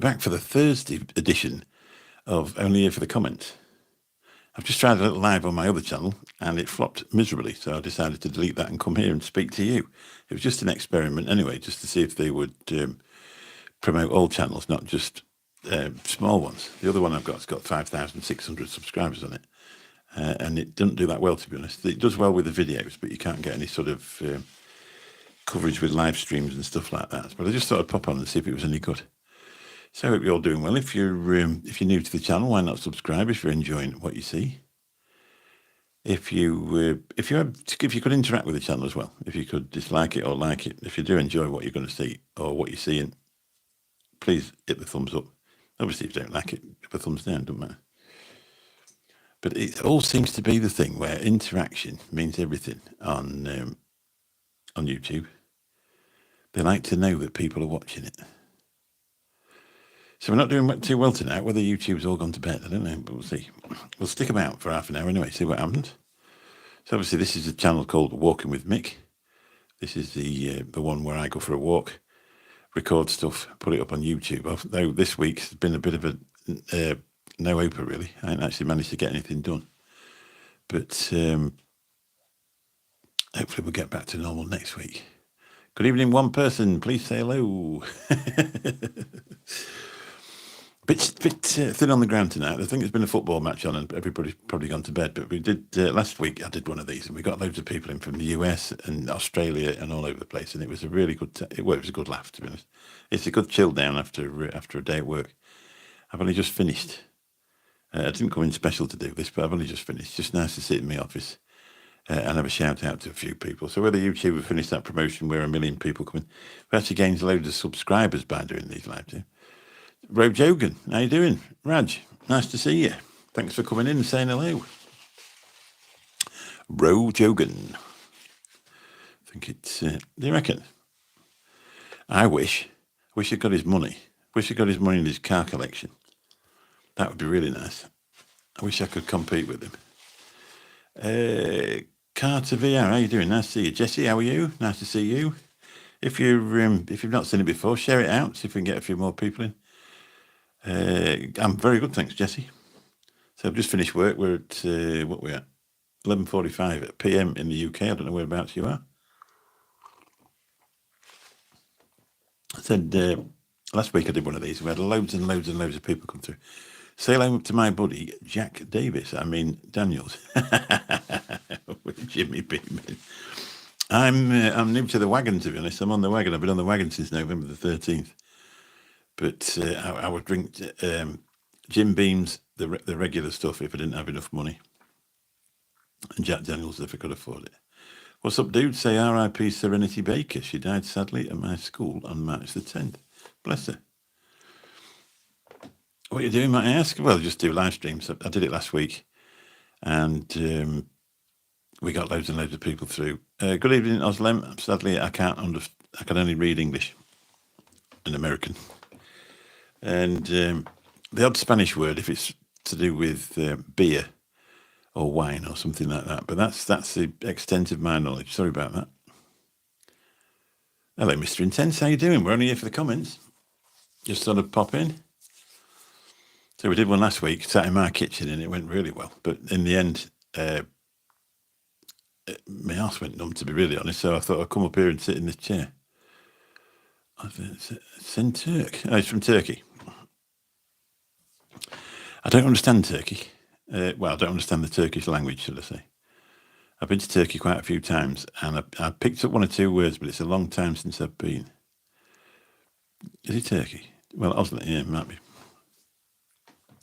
back for the Thursday edition of Only Here for the Comments. I've just tried a little live on my other channel and it flopped miserably, so I decided to delete that and come here and speak to you. It was just an experiment anyway, just to see if they would promote all channels, not just small ones. The other one I've got's got 5,600 subscribers on it, and it doesn't do that well, to be honest. It does well with the videos, but you can't get any sort of coverage with live streams and stuff like that. But I just thought I'd pop on and see if it was any good. So I hope you're all doing well. If you're new to the channel, why not subscribe if you're enjoying what you see? If you could interact with the channel as well, if you could dislike it or like it, if you do enjoy what you're going to see or what you're seeing, please hit the thumbs up. Obviously, if you don't like it, hit the thumbs down, doesn't matter. But it all seems to be the thing where interaction means everything on YouTube. They like to know that people are watching it. So we're not doing too well tonight. Whether YouTube's all gone to bed, I don't know, but we'll see. We'll stick about for half an hour anyway, see what happens. So obviously this is a channel called Walking with Mick. This is the one where I go for a walk, record stuff, put it up on YouTube. Although this week has been a bit of a no-oper, really. I haven't actually managed to get anything done. But hopefully we'll get back to normal next week. Good evening, one person. Please say hello. Bit thin on the ground tonight. I think there's been a football match on and everybody's probably gone to bed. But we did, last week I did one of these and we got loads of people in from the US and Australia and all over the place. And it was a really good, it was a good laugh, to be honest. It's a good chill down after a day at work. I've only just finished. I didn't come in special to do this, but I've only just finished. It's just nice to sit in my office and have a shout out to a few people. So whether YouTube have finished that promotion where 1 million people come in, we actually gained loads of subscribers by doing these live too. Ro Jogan, how you doing? Raj, nice to see you. Thanks for coming in and saying hello. Ro Jogan. I think it's, do you reckon? I wish he got his money. Wish he got his money in his car collection. That would be really nice. I wish I could compete with him. Carter VR, how you doing? Nice to see you. Jesse, how are you? Nice to see you. If you've not seen it before, share it out. See if we can get a few more people in. I'm very good, thanks, Jesse. So I've just finished work. We're at what we're at 11:45 p.m. in the UK. I don't know whereabouts you are. I said last week I did one of these. We had loads and loads and loads of people come through. Say hello to my buddy Jack Davis. I mean Daniels. With Jimmy Beeman. I'm new to the wagon, to be honest. I'm on the wagon. I've been on the wagon since November the 13th. But I would drink Jim Beam's, the regular stuff, if I didn't have enough money. And Jack Daniels if I could afford it. What's up, dude? Say R.I.P. Serenity Baker. She died sadly at my school on March the 10th. Bless her. What are you doing, might I ask? Well, just do live streams. I did it last week. And we got loads and loads of people through. Good evening, Oslem. Sadly, I can only read English and American. And the odd Spanish word, if it's to do with beer or wine or something like that. But that's the extent of my knowledge. Sorry about that. Hello, Mr. Intense. How you doing? We're only here for the comments. Just sort of pop in. So we did one last week, sat in my kitchen, and it went really well. But in the end, my arse went numb, to be really honest. So I thought I'd come up here and sit in this chair. It's in Turk. Oh, it's from Turkey. I don't understand Turkey. Well, I don't understand the Turkish language, should I say. I've been to Turkey quite a few times, and I picked up one or two words, but it's a long time since I've been. Is it Turkey? Well, Oslo, yeah, it might be.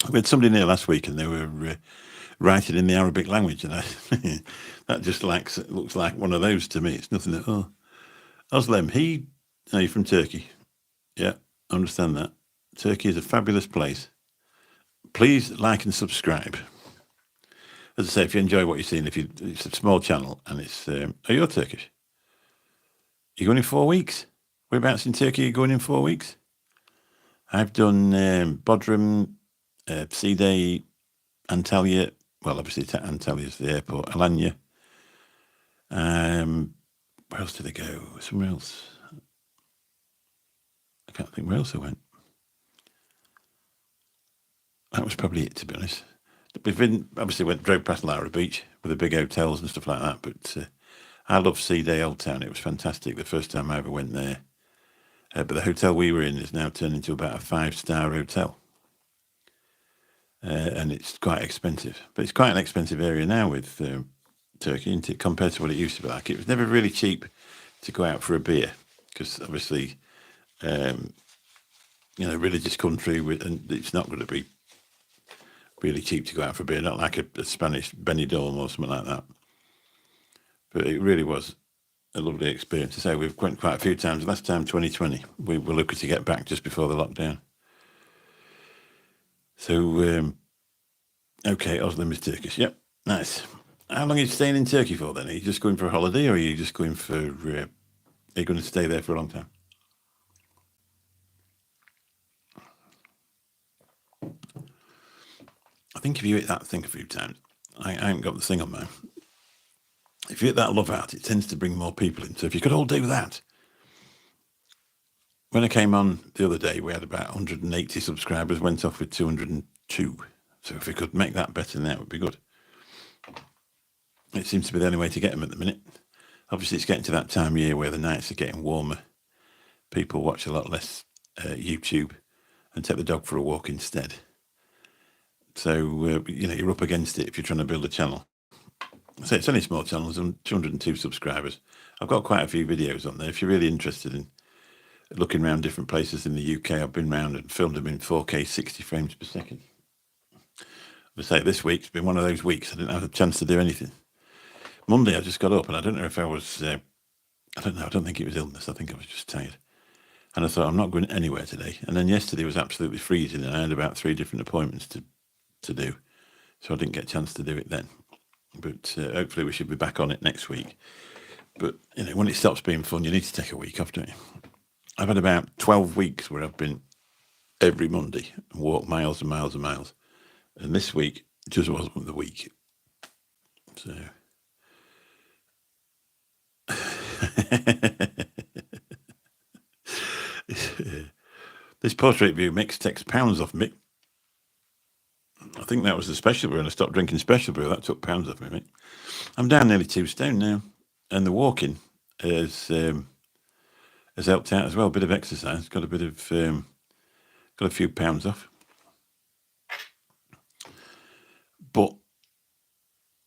We had somebody here last week, and they were writing in the Arabic language, and that just looks like one of those to me. It's nothing at all. Oslem, are you from Turkey? Yeah, I understand that. Turkey is a fabulous place. Please like and subscribe. As I say, if you enjoy what you're seeing, it's a small channel, and it's... are you Turkish? You're going in 4 weeks? Whereabouts in Turkey are you going in 4 weeks? I've done Bodrum, Side, Antalya. Well, obviously Antalya is the airport. Alanya. Where else did I go? Somewhere else. I can't think where else I went. that was probably it, to be honest. Obviously drove past Lara Beach with the big hotels and stuff like that, but I love Sea Day Old Town. It was fantastic the first time I ever went there. But the hotel we were in is now turned into about a 5-star hotel. And it's quite expensive. But it's quite an expensive area now with Turkey, isn't it, compared to what it used to be like. It was never really cheap to go out for a beer because obviously, religious country, and it's not going to be really cheap to go out for a beer, not like a Spanish Benidorm or something like that. But it really was a lovely experience. To say we've went quite a few times. Last time, 2020, we were lucky to get back just before the lockdown. So, okay, Oslim is Turkish. Yep, nice. How long are you staying in Turkey for then? Are you just going for a holiday, or are you just going for? Are you going to stay there for a long time? I think if you hit that thing a few times, I haven't got the thing on mine. If you hit that love out, it tends to bring more people in. So if you could all do that. When I came on the other day, we had about 180 subscribers, went off with 202. So if we could make that better than that, would be good. It seems to be the only way to get them at the minute. Obviously, it's getting to that time of year where the nights are getting warmer. People watch a lot less YouTube and take the dog for a walk instead. So, you're up against it if you're trying to build a channel. So it's only a small channel, there's 202 subscribers. I've got quite a few videos on there. If you're really interested in looking around different places in the UK, I've been around and filmed them in 4K 60 frames per second. I say this week's been one of those weeks I didn't have a chance to do anything. Monday I just got up and I don't know if I was, I don't think it was illness. I think I was just tired. And I thought, I'm not going anywhere today. And then yesterday was absolutely freezing and I had about 3 different appointments to do. So I didn't get a chance to do it then. But hopefully we should be back on it next week. But, when it stops being fun, you need to take a week off, don't you? I've had about 12 weeks where I've been every Monday and walked miles and miles and miles. And this week just wasn't the week. So... This portrait view Mick takes pounds off Mick. I think that was the special brew, and I stopped drinking special brew. That took pounds off me, Mick. I'm down nearly 2 stone now, and the walking has helped out as well. A bit of exercise, got a few pounds off. But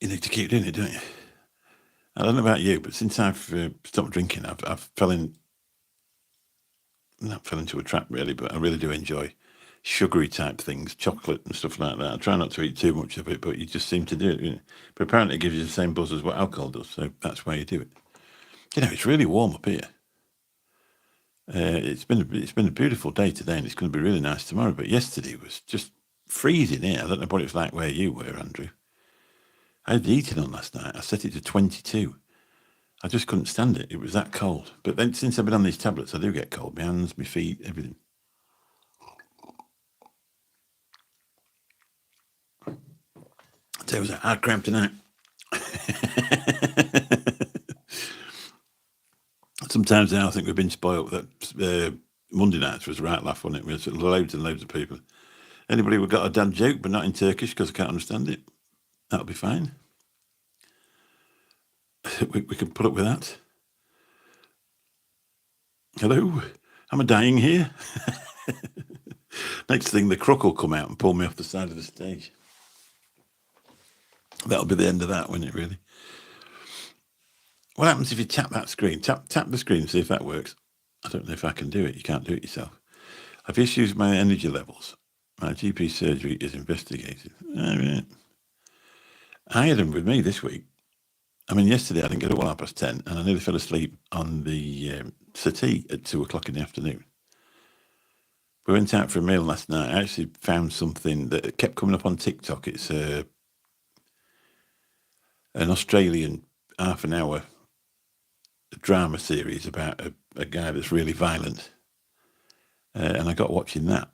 you need to keep doing it, don't you? I don't know about you, but since I've stopped drinking, I've not fell into a trap really, but I really do enjoy sugary type things, chocolate and stuff like that. I try not to eat too much of it, but you just seem to do it. But apparently it gives you the same buzz as what alcohol does, so that's why you do it. It's really warm up here. It's been a beautiful day today, and it's going to be really nice tomorrow. But yesterday was just freezing here. I don't know what it was like where you were, Andrew. I had the heating on last night. I set it to 22. I just couldn't stand it. It was that cold. But then since I've been on these tablets, I do get cold. My hands, my feet, everything. I tell you, it was a hard cramp tonight. Sometimes now I think we've been spoiled. That Monday nights was right laugh on it. We had loads and loads of people. Anybody who got a dad joke, but not in Turkish because I can't understand it, that'll be fine. We can put up with that. Hello, am I dying here? Next thing, the crook will come out and pull me off the side of the stage. That'll be the end of that, won't it, really? What happens if you tap that screen? Tap the screen, see if that works. I don't know if I can do it. You can't do it yourself. I've issues with my energy levels. My GP surgery is investigated. All right. I had them with me this week. Yesterday I didn't get up at 10:30 and I nearly fell asleep on the settee at 2:00 in the afternoon. We went out for a meal last night. I actually found something that kept coming up on TikTok. It's an Australian half-an-hour drama series about a guy that's really violent. And I got watching that.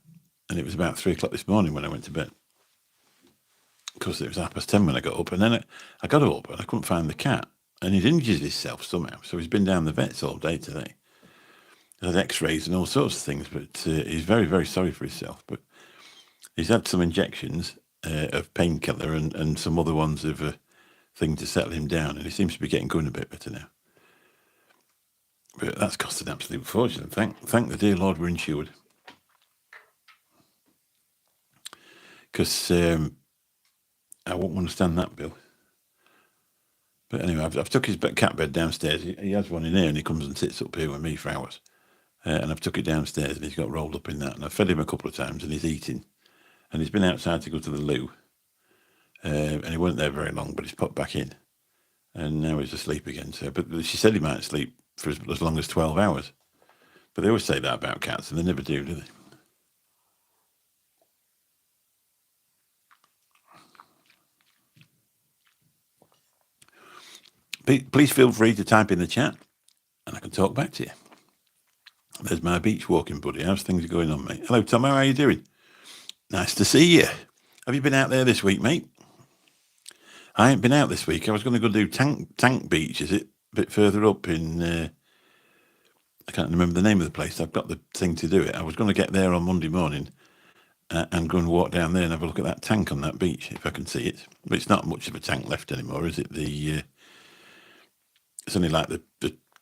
And it was about 3:00 this morning when I went to bed. Because it was 10:30 when I got up. And then I got up and I couldn't find the cat. And he'd injured himself somehow. So he's been down the vets all day today. He had x-rays and all sorts of things. But he's very, very sorry for himself. But He's had some injections of painkiller and some other ones of a thing to settle him down, and he seems to be getting going a bit better now. But that's cost an absolute fortune. Thank the dear Lord we're insured. Because I won't want to stand that bill. But anyway, I've took his cat bed downstairs. He has one in here, and he comes and sits up here with me for hours. And I've took it downstairs, and he's got rolled up in that. And I've fed him a couple of times, and he's eating. And he's been outside to go to the loo. And he wasn't there very long, but he's popped back in. And now he's asleep again. So, but she said he might sleep for as long as 12 hours. But they always say that about cats, and they never do they? Please feel free to type in the chat, and I can talk back to you. There's my beach walking buddy. How's things going on, mate? Hello, Tom. How are you doing? Nice to see you. Have you been out there this week, mate? I ain't been out this week. I was going to go do Tank Beach. Is it a bit further up in... I can't remember the name of the place. I've got the thing to do it. I was going to get there on Monday morning and go and walk down there and have a look at that tank on that beach, if I can see it. But it's not much of a tank left anymore, is it? It's only like the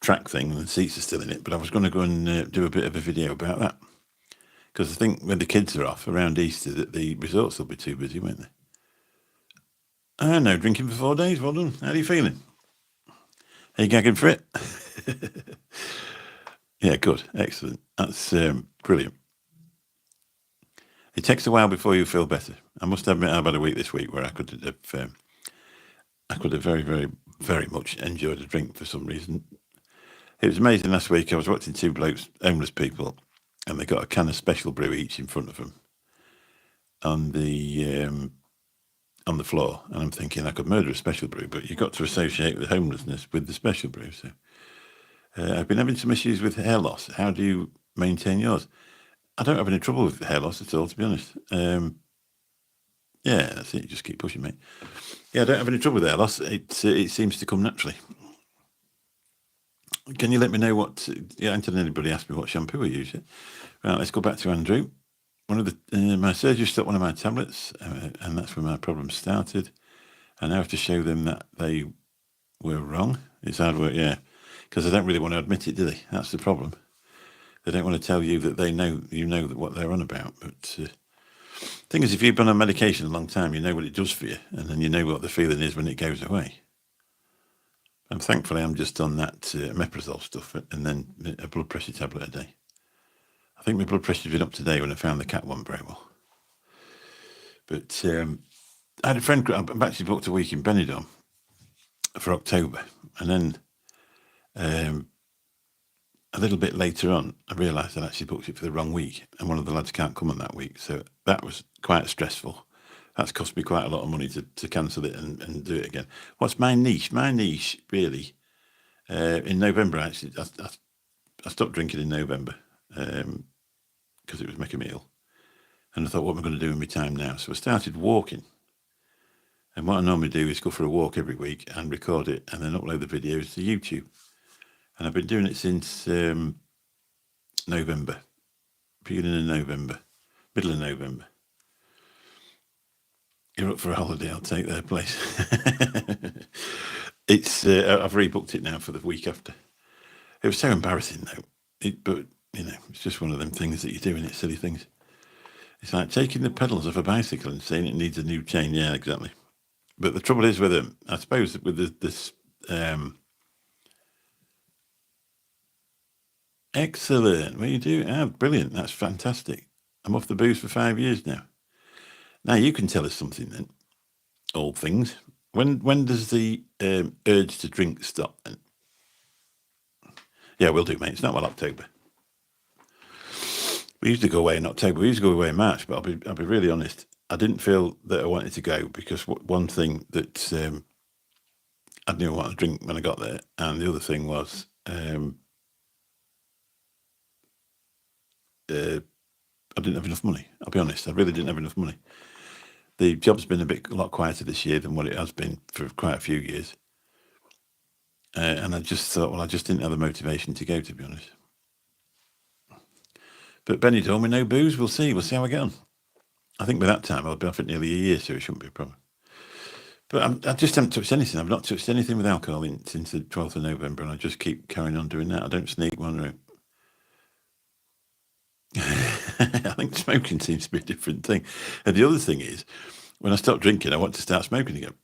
track thing, and the seats are still in it. But I was going to go and do a bit of a video about that. Because I think when the kids are off around Easter, that the resorts will be too busy, won't they? Oh, no, drinking for 4 days. Well done. How are you feeling? Are you gagging for it? Yeah, good. Excellent. That's brilliant. It takes a while before you feel better. I must admit, I've had a week this week where I could have very, very, very much enjoyed a drink for some reason. It was amazing last week. I was watching two blokes, homeless people, and they got a can of special brew each in front of them on the floor. And I'm thinking I could murder a special brew, but you've got to associate the homelessness with the special brew. So I've been having some issues with hair loss. How do you maintain yours? I don't have any trouble with hair loss at all, to be honest. Yeah, that's it. You just keep pushing, mate. Yeah, I don't have any trouble with hair loss. It seems to come naturally. Can you let me know what... Yeah, I didn't anybody ask me what shampoo I use yet. Right, let's go back to Andrew. My surgery stopped one of my tablets, and that's where my problem started. And I have to show them that they were wrong. It's hard work, yeah. Because they don't really want to admit it, do they? That's the problem. They don't want to tell you that they know, what they're on about. But the thing is, if you've been on medication a long time, you know what it does for you, and then you know what the feeling is when it goes away. And thankfully, I'm just on that omeprazole stuff, and then a blood pressure tablet a day. I think my blood pressure's been up today when I found the cat one very well. But I had a friend. I've actually booked a week in Benidorm for October, and then a little bit later on, I realised I'd actually booked it for the wrong week, and one of the lads can't come on that week. So that was quite stressful. That's cost me quite a lot of money to cancel it and do it again. What's my niche? My niche, really, in November, actually, I stopped drinking in November because it was making me ill. And I thought, what am I going to do in my time now? So I started walking. And what I normally do is go for a walk every week and record it and then upload the videos to YouTube. And I've been doing it since November, beginning of November, middle of November. You're up for a holiday, I'll take their place. I've rebooked it now for the week after. It was so embarrassing though. But, it's just one of them things that you do, and it's silly things. It's like taking the pedals off a bicycle and saying it needs a new chain. Yeah, exactly. But the trouble is with them, I suppose, with this... Excellent. What you do? Ah, brilliant. That's fantastic. I'm off the booze for 5 years now. Now you can tell us something then. All things. When does the urge to drink stop then? Yeah, we'll do, mate. It's not well October. We used to go away in October. We used to go away in March, but I'll be really honest. I didn't feel that I wanted to go because one thing that I didn't want to drink when I got there, and the other thing was I didn't have enough money. I'll be honest. I really didn't have enough money. The job's been a lot quieter this year than what it has been for quite a few years. And I just thought, I just didn't have the motivation to go, to be honest. But Benidorm with no booze, we'll see. We'll see how we get on. I think by that time I'll be off it nearly a year, so it shouldn't be a problem. But I just haven't touched anything. I've not touched anything with alcohol since the 12th of November, and I just keep carrying on doing that. I don't sneak one route. I think smoking seems to be a different thing. And the other thing is, when I stop drinking, I want to start smoking again.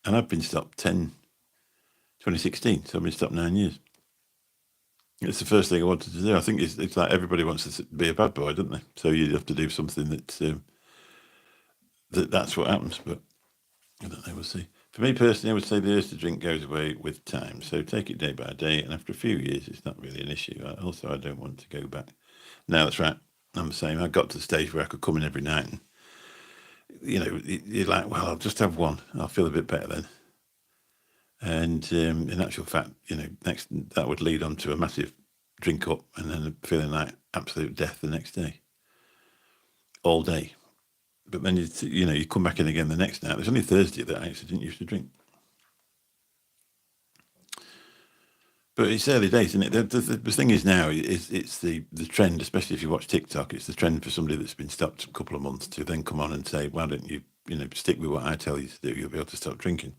And I've been stopped 2016, so I've been stopped 9 years. It's the first thing I wanted to do. I think it's like everybody wants to be a bad boy, don't they? So you have to do something that's what happens. But I don't know, we'll see. For me personally, I would say the urge to drink goes away with time. So take it day by day, and after a few years, it's not really an issue. Also, I don't want to go back. No, that's right. I'm the same. I got to the stage where I could come in every night and, you're like, well, I'll just have one. I'll feel a bit better then. And in actual fact, next that would lead on to a massive drink up and then feeling like absolute death the next day, all day. But then you come back in again the next night. There's only Thursday that I actually didn't used to drink. But it's early days, isn't it? The thing is now, it's the trend, especially if you watch TikTok, it's the trend for somebody that's been stopped a couple of months to then come on and say, why don't you, stick with what I tell you to do, you'll be able to stop drinking.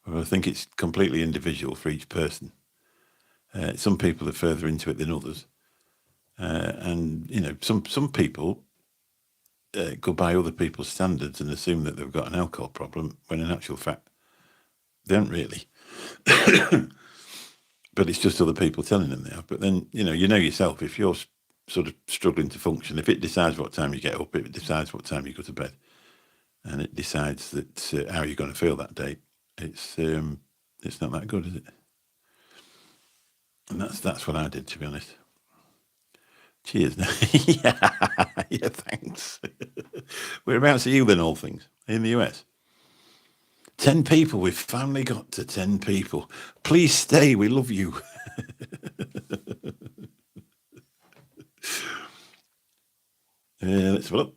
Well, I think it's completely individual for each person. Some people are further into it than others. And, some people go by other people's standards and assume that they've got an alcohol problem, when in actual fact, they haven't really. But it's just other people telling them they are. But then, you know yourself, if you're sort of struggling to function, if it decides what time you get up, it decides what time you go to bed, and it decides that how you're going to feel that day, it's not that good, is it? And that's what I did, to be honest. Cheers. yeah, thanks. Whereabouts are you then, all things? In the US? 10 people. We've finally got to 10 people. Please stay. We love you. Let's have a look.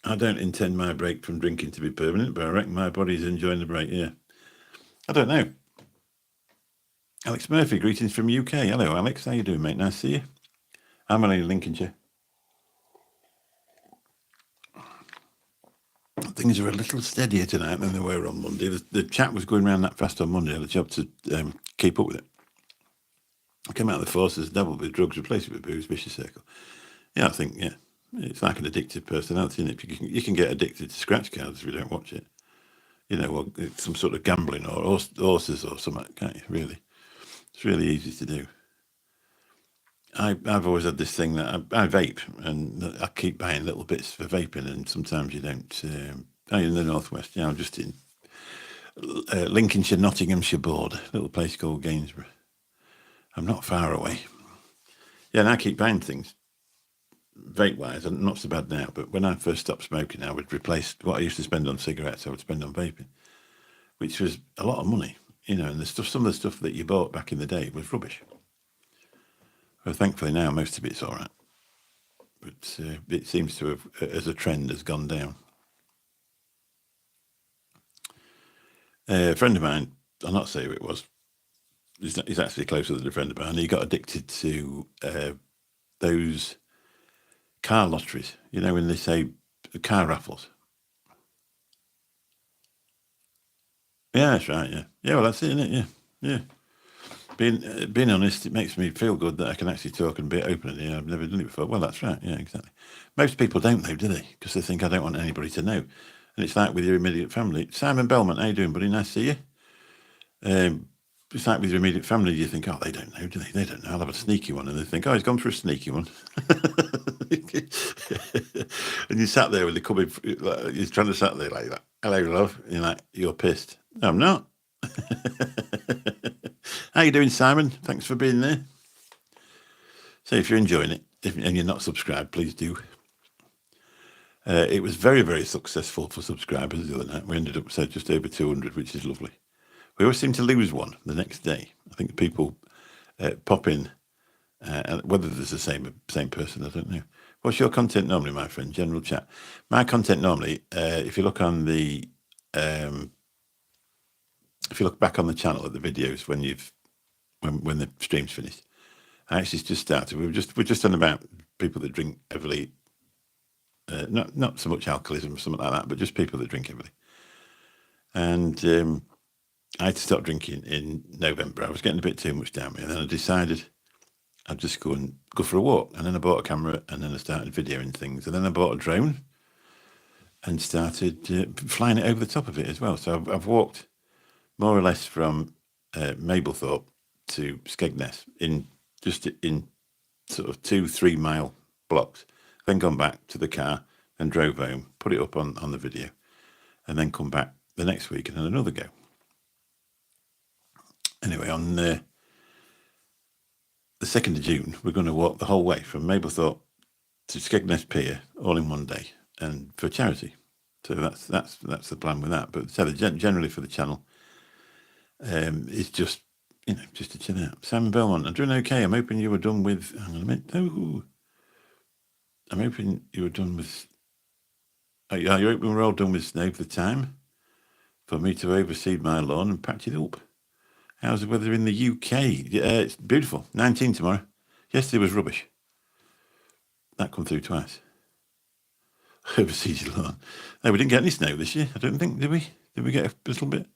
I don't intend my break from drinking to be permanent, but I reckon my body's enjoying the break, yeah. I don't know. Alex Murphy, greetings from UK. Hello, Alex. How you doing, mate? Nice to see you. I'm only in Lincolnshire. Things are a little steadier tonight than they were on Monday. The chat was going around that fast on Monday. I had a job to keep up with it. I came out of the forces, dabbled with drugs, replaced it with booze, vicious circle. Yeah, I think, yeah. It's like an addictive personality, isn't it? You can get addicted to scratch cards if you don't watch it. Or it's some sort of gambling or horses or something, can't you, really? It's really easy to do. I've always had this thing that I vape, and I keep buying little bits for vaping, and sometimes you don't. I'm in the northwest. Yeah, I'm just in Lincolnshire, Nottinghamshire border, little place called Gainsborough. I'm not far away. Yeah, and I keep buying things vape-wise, and not so bad now. But when I first stopped smoking, I would replace what I used to spend on cigarettes. I would spend on vaping, which was a lot of money. And some of the stuff that you bought back in the day was rubbish. Well, thankfully now most of it's all right, but it seems to have, as a trend, has gone down. A friend of mine, I'll not say who it was, he's actually closer than a friend of mine. He got addicted to those car lotteries, when they say car raffles. Yeah, that's right, yeah. Yeah, well, that's it, isn't it? Yeah. Being honest, it makes me feel good that I can actually talk and be open. I've never done it before. Well, that's right. Yeah, exactly. Most people don't know, do they? Because they think I don't want anybody to know. And it's like with your immediate family. Simon Belmont, how you doing, buddy? Nice to see you. It's like with your immediate family, you think, oh, they don't know, do they? They don't know. I'll have a sneaky one. And they think, oh, he's gone for a sneaky one. And you sat there with the cupboard, you're trying to sat there like that. Hello, love. And you're like, you're pissed. No, I'm not. How you doing, Simon? Thanks for being there. So if you're enjoying it, and you're not subscribed, please do. It was very, very successful for subscribers the other night. We ended up with just over 200, which is lovely. We always seem to lose one the next day. I think people pop in, whether there's the same person, I don't know. What's your content normally, my friend? General chat. My content normally, if you look on the, if you look back on the channel at the videos when the stream's finished, I actually just started. We're just on about people that drink heavily not so much alcoholism or something like that, but just people that drink heavily. And I had to stop drinking in November. I was getting a bit too much down me, and then I decided I'd just go for a walk. And then I bought a camera, and then I started videoing things, and then I bought a drone and started flying it over the top of it as well. So I've walked more or less from Mablethorpe to Skegness in sort of 2-3 mile blocks, then gone back to the car and drove home, put it up on the video, and then come back the next week and then another go. Anyway, on the 2nd of June, we're going to walk the whole way from Mablethorpe to Skegness Pier all in one day, and for charity. So that's the plan with that. But so generally for the channel, it's just just to chill out. Simon Belmont, I'm doing okay. I'm hoping you were done with. Hang on a minute. Oh, I'm hoping you were done with. Are you hoping we're all done with snow for the time for me to overseed my lawn and patch it up? How's the weather in the UK? It's beautiful. 19 tomorrow. Yesterday was rubbish. That come through twice. Overseas your lawn. No, we didn't get any snow this year. I don't think, did we? Did we get a little bit?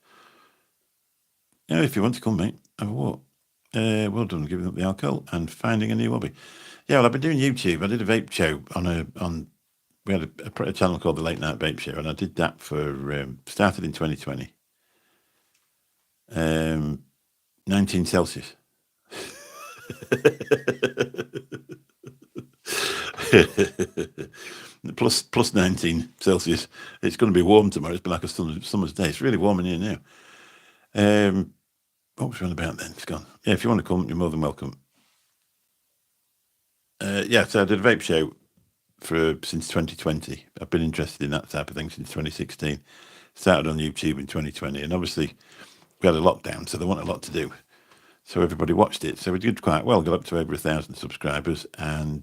Yeah, if you want to come, mate, have a walk. Well done, giving up the alcohol and finding a new hobby. Yeah, well, I've been doing YouTube. I did a vape show we had a channel called the Late Night Vape Show, and I did that for started in 2020. 19 Celsius. plus 19 Celsius. It's going to be warm tomorrow. It's been like a summer's day. It's really warm in here now. What was we on about then? It's gone. Yeah, if you want to come, you're more than welcome. Yeah, so I did a vape show since 2020. I've been interested in that type of thing since 2016. Started on YouTube in 2020, and obviously we had a lockdown, so there wasn't a lot to do. So everybody watched it. So we did quite well, got up to over 1,000 subscribers, and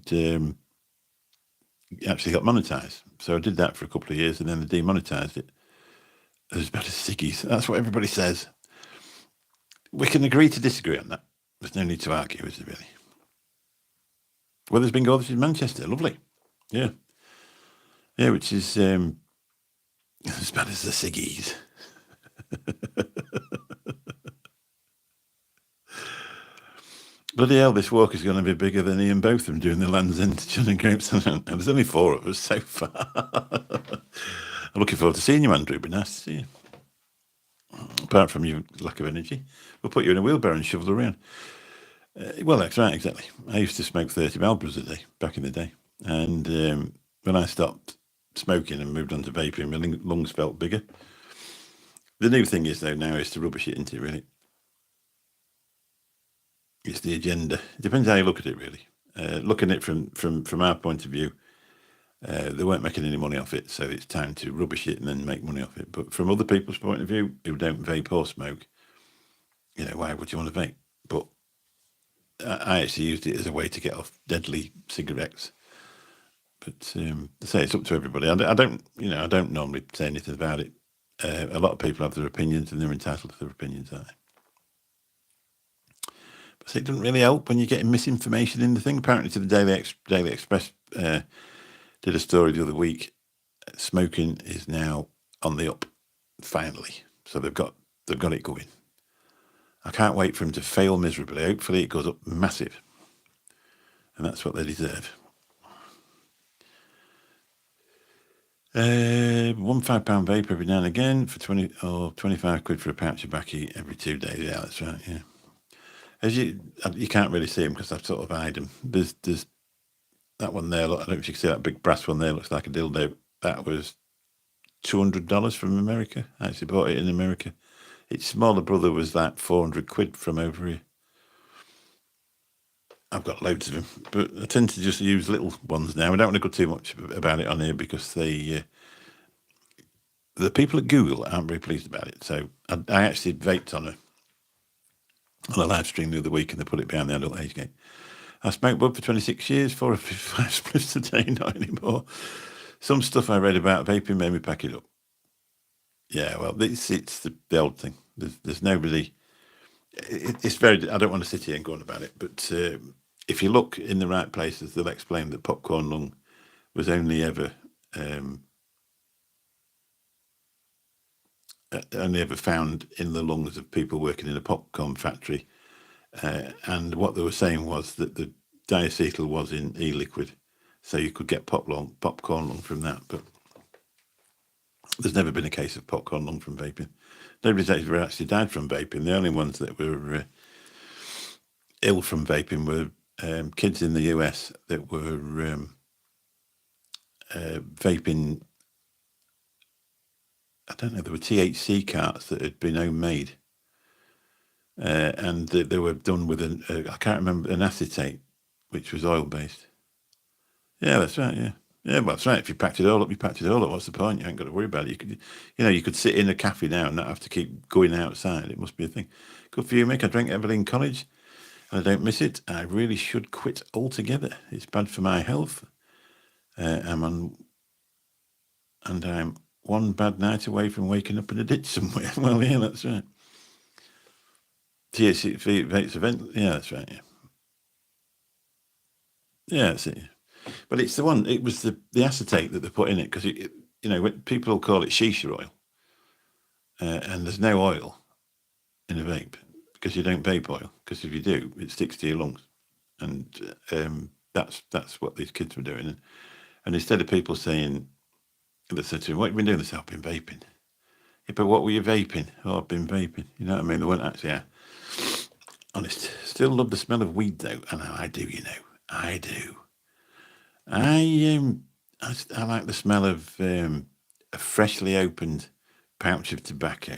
actually got monetized. So I did that for a couple of years, and then they demonetized it. It was about as ciggies. That's what everybody says. We can agree to disagree on that. There's no need to argue, is there really? Weather's been gorgeous in Manchester. Lovely. Yeah. Yeah, which is as bad as the ciggies. Bloody hell, this walk is going to be bigger than Ian Botham doing the Land's End to Chun and Grapes. And there's only 4 of us so far. I'm looking forward to seeing you, Andrew. It'd be nice to see you. Apart from your lack of energy, we'll put you in a wheelbarrow and shovel around. Well, that's right, exactly. I used to smoke 30 Marlboros a day back in the day. And when I stopped smoking and moved on to vaping, my lungs felt bigger. The new thing is, though, now is to rubbish it into it, really. It's the agenda. It depends how you look at it, really. Looking at it from our point of view, they weren't making any money off it, so it's time to rubbish it and then make money off it. But from other people's point of view, who don't vape or smoke, why would you want to vape? But I actually used it as a way to get off deadly cigarettes. But say it's up to everybody. I don't normally say anything about it. A lot of people have their opinions, and they're entitled to their opinions, aren't they? But it doesn't really help when you're getting misinformation in the thing. Apparently, to the Daily Express did a story the other week. Smoking is now on the up, finally. So they've got it going. I can't wait for him to fail miserably. Hopefully, it goes up massive, and that's what they deserve. £1 £5 vape every now and again for 20 or 25 quid for a pouch of baccy every 2 days. Yeah, that's right. Yeah, as you can't really see them because I've sort of hide them. There's that one there. Look, I don't know if you can see that big brass one there. Looks like a dildo. That was $200 from America. I actually bought it in America. Its smaller brother was like 400 quid from over here. I've got loads of them, but I tend to just use little ones now. I don't want to go too much about it on here because the people at Google aren't very pleased about it. So I actually vaped on a live stream the other week, and they put it behind the adult age gate. I smoked bud for 26 years, 4 or 5 spliffs a day, not anymore. Some stuff I read about vaping made me pack it up. Yeah, well, it's the old thing. There's nobody. It's very. I don't want to sit here and go on about it, but if you look in the right places, they'll explain that popcorn lung was only ever only ever found in the lungs of people working in a popcorn factory. And what they were saying was that the diacetyl was in e-liquid, so you could get popcorn lung from that. But there's never been a case of popcorn lung from vaping. Nobody's actually died from vaping. The only ones that were ill from vaping were kids in the US that were vaping. I don't know, there were THC carts that had been homemade. And they were done with I can't remember, an acetate, which was oil-based. Yeah, that's right, yeah. Yeah, well, that's right. If you packed it all up, you packed it all up. What's the point? You ain't got to worry about it. You could sit in a cafe now and not have to keep going outside. It must be a thing. Good for you, Mick. I drank heavily in college and I don't miss it. I really should quit altogether. It's bad for my health. I'm one bad night away from waking up in a ditch somewhere. Well, yeah, that's right. THC vapes event. Yeah, that's right. Yeah. Yeah, that's it. But it's the one. It was the acetate that they put in it because people will call it shisha oil, and there's no oil in a vape because you don't vape oil. Because if you do, it sticks to your lungs, and that's what these kids were doing. And instead of people saying, they said to him, "What have you been doing?" They said, "I've been vaping." Yeah, but what were you vaping? Oh, I've been vaping. You know what I mean? They weren't actually. Yeah. Honest, still love the smell of weed though. I know I do. I do. I like the smell of a freshly opened pouch of tobacco.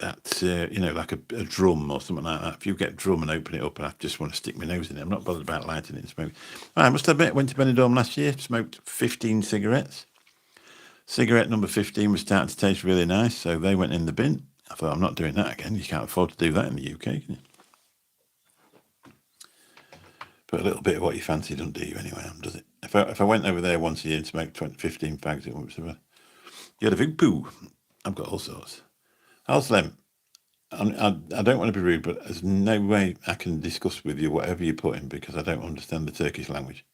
That's like a drum or something like that. If you get a drum and open it up, I just want to stick my nose in it. I'm not bothered about lighting it and smoking. I must admit, went to Benidorm last year, smoked 15 cigarettes. Cigarette number 15 was starting to taste really nice, so they went in the bin. I thought, I'm not doing that again. You can't afford to do that in the UK, can you? But a little bit of what you fancy doesn't do you anyway, does it? If I went over there once a year and smoked 15 fags, it wouldn't be so bad. You had a big poo. I've got all sorts. Alslem, I don't want to be rude, but there's no way I can discuss with you whatever you put in because I don't understand the Turkish language.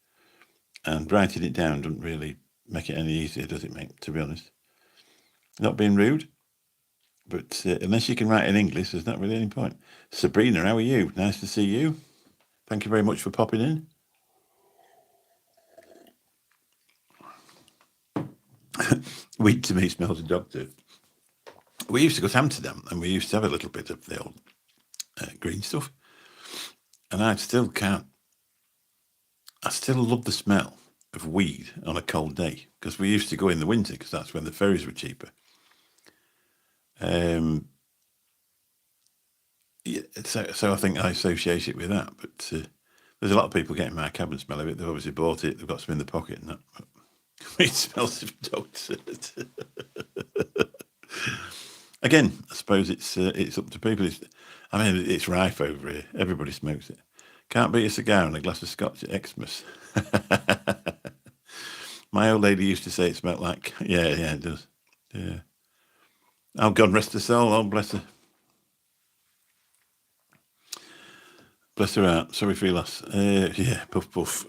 And writing it down doesn't really make it any easier, does it, mate, to be honest? Not being rude, but unless you can write in English, there's not really any point. Sabrina, how are you? Nice to see you. Thank you very much for popping in. Weed to me smells a doctor. We used to go to Amsterdam and we used to have a little bit of the old green stuff. And I still love the smell of weed on a cold day because we used to go in the winter because that's when the ferries were cheaper. So I think I associate it with that. But there's a lot of people getting my cab and smell of it. They've obviously bought it. They've got some in the pocket and that. It smells of dogs. Again, I suppose it's up to people. It's rife over here. Everybody smokes it. Can't beat a cigar and a glass of scotch at Xmas. My old lady used to say it smelled like... Yeah, it does. Yeah. Oh, God rest her soul. Oh, bless her. Bless her heart. Sorry for your loss. Yeah, puff, puff.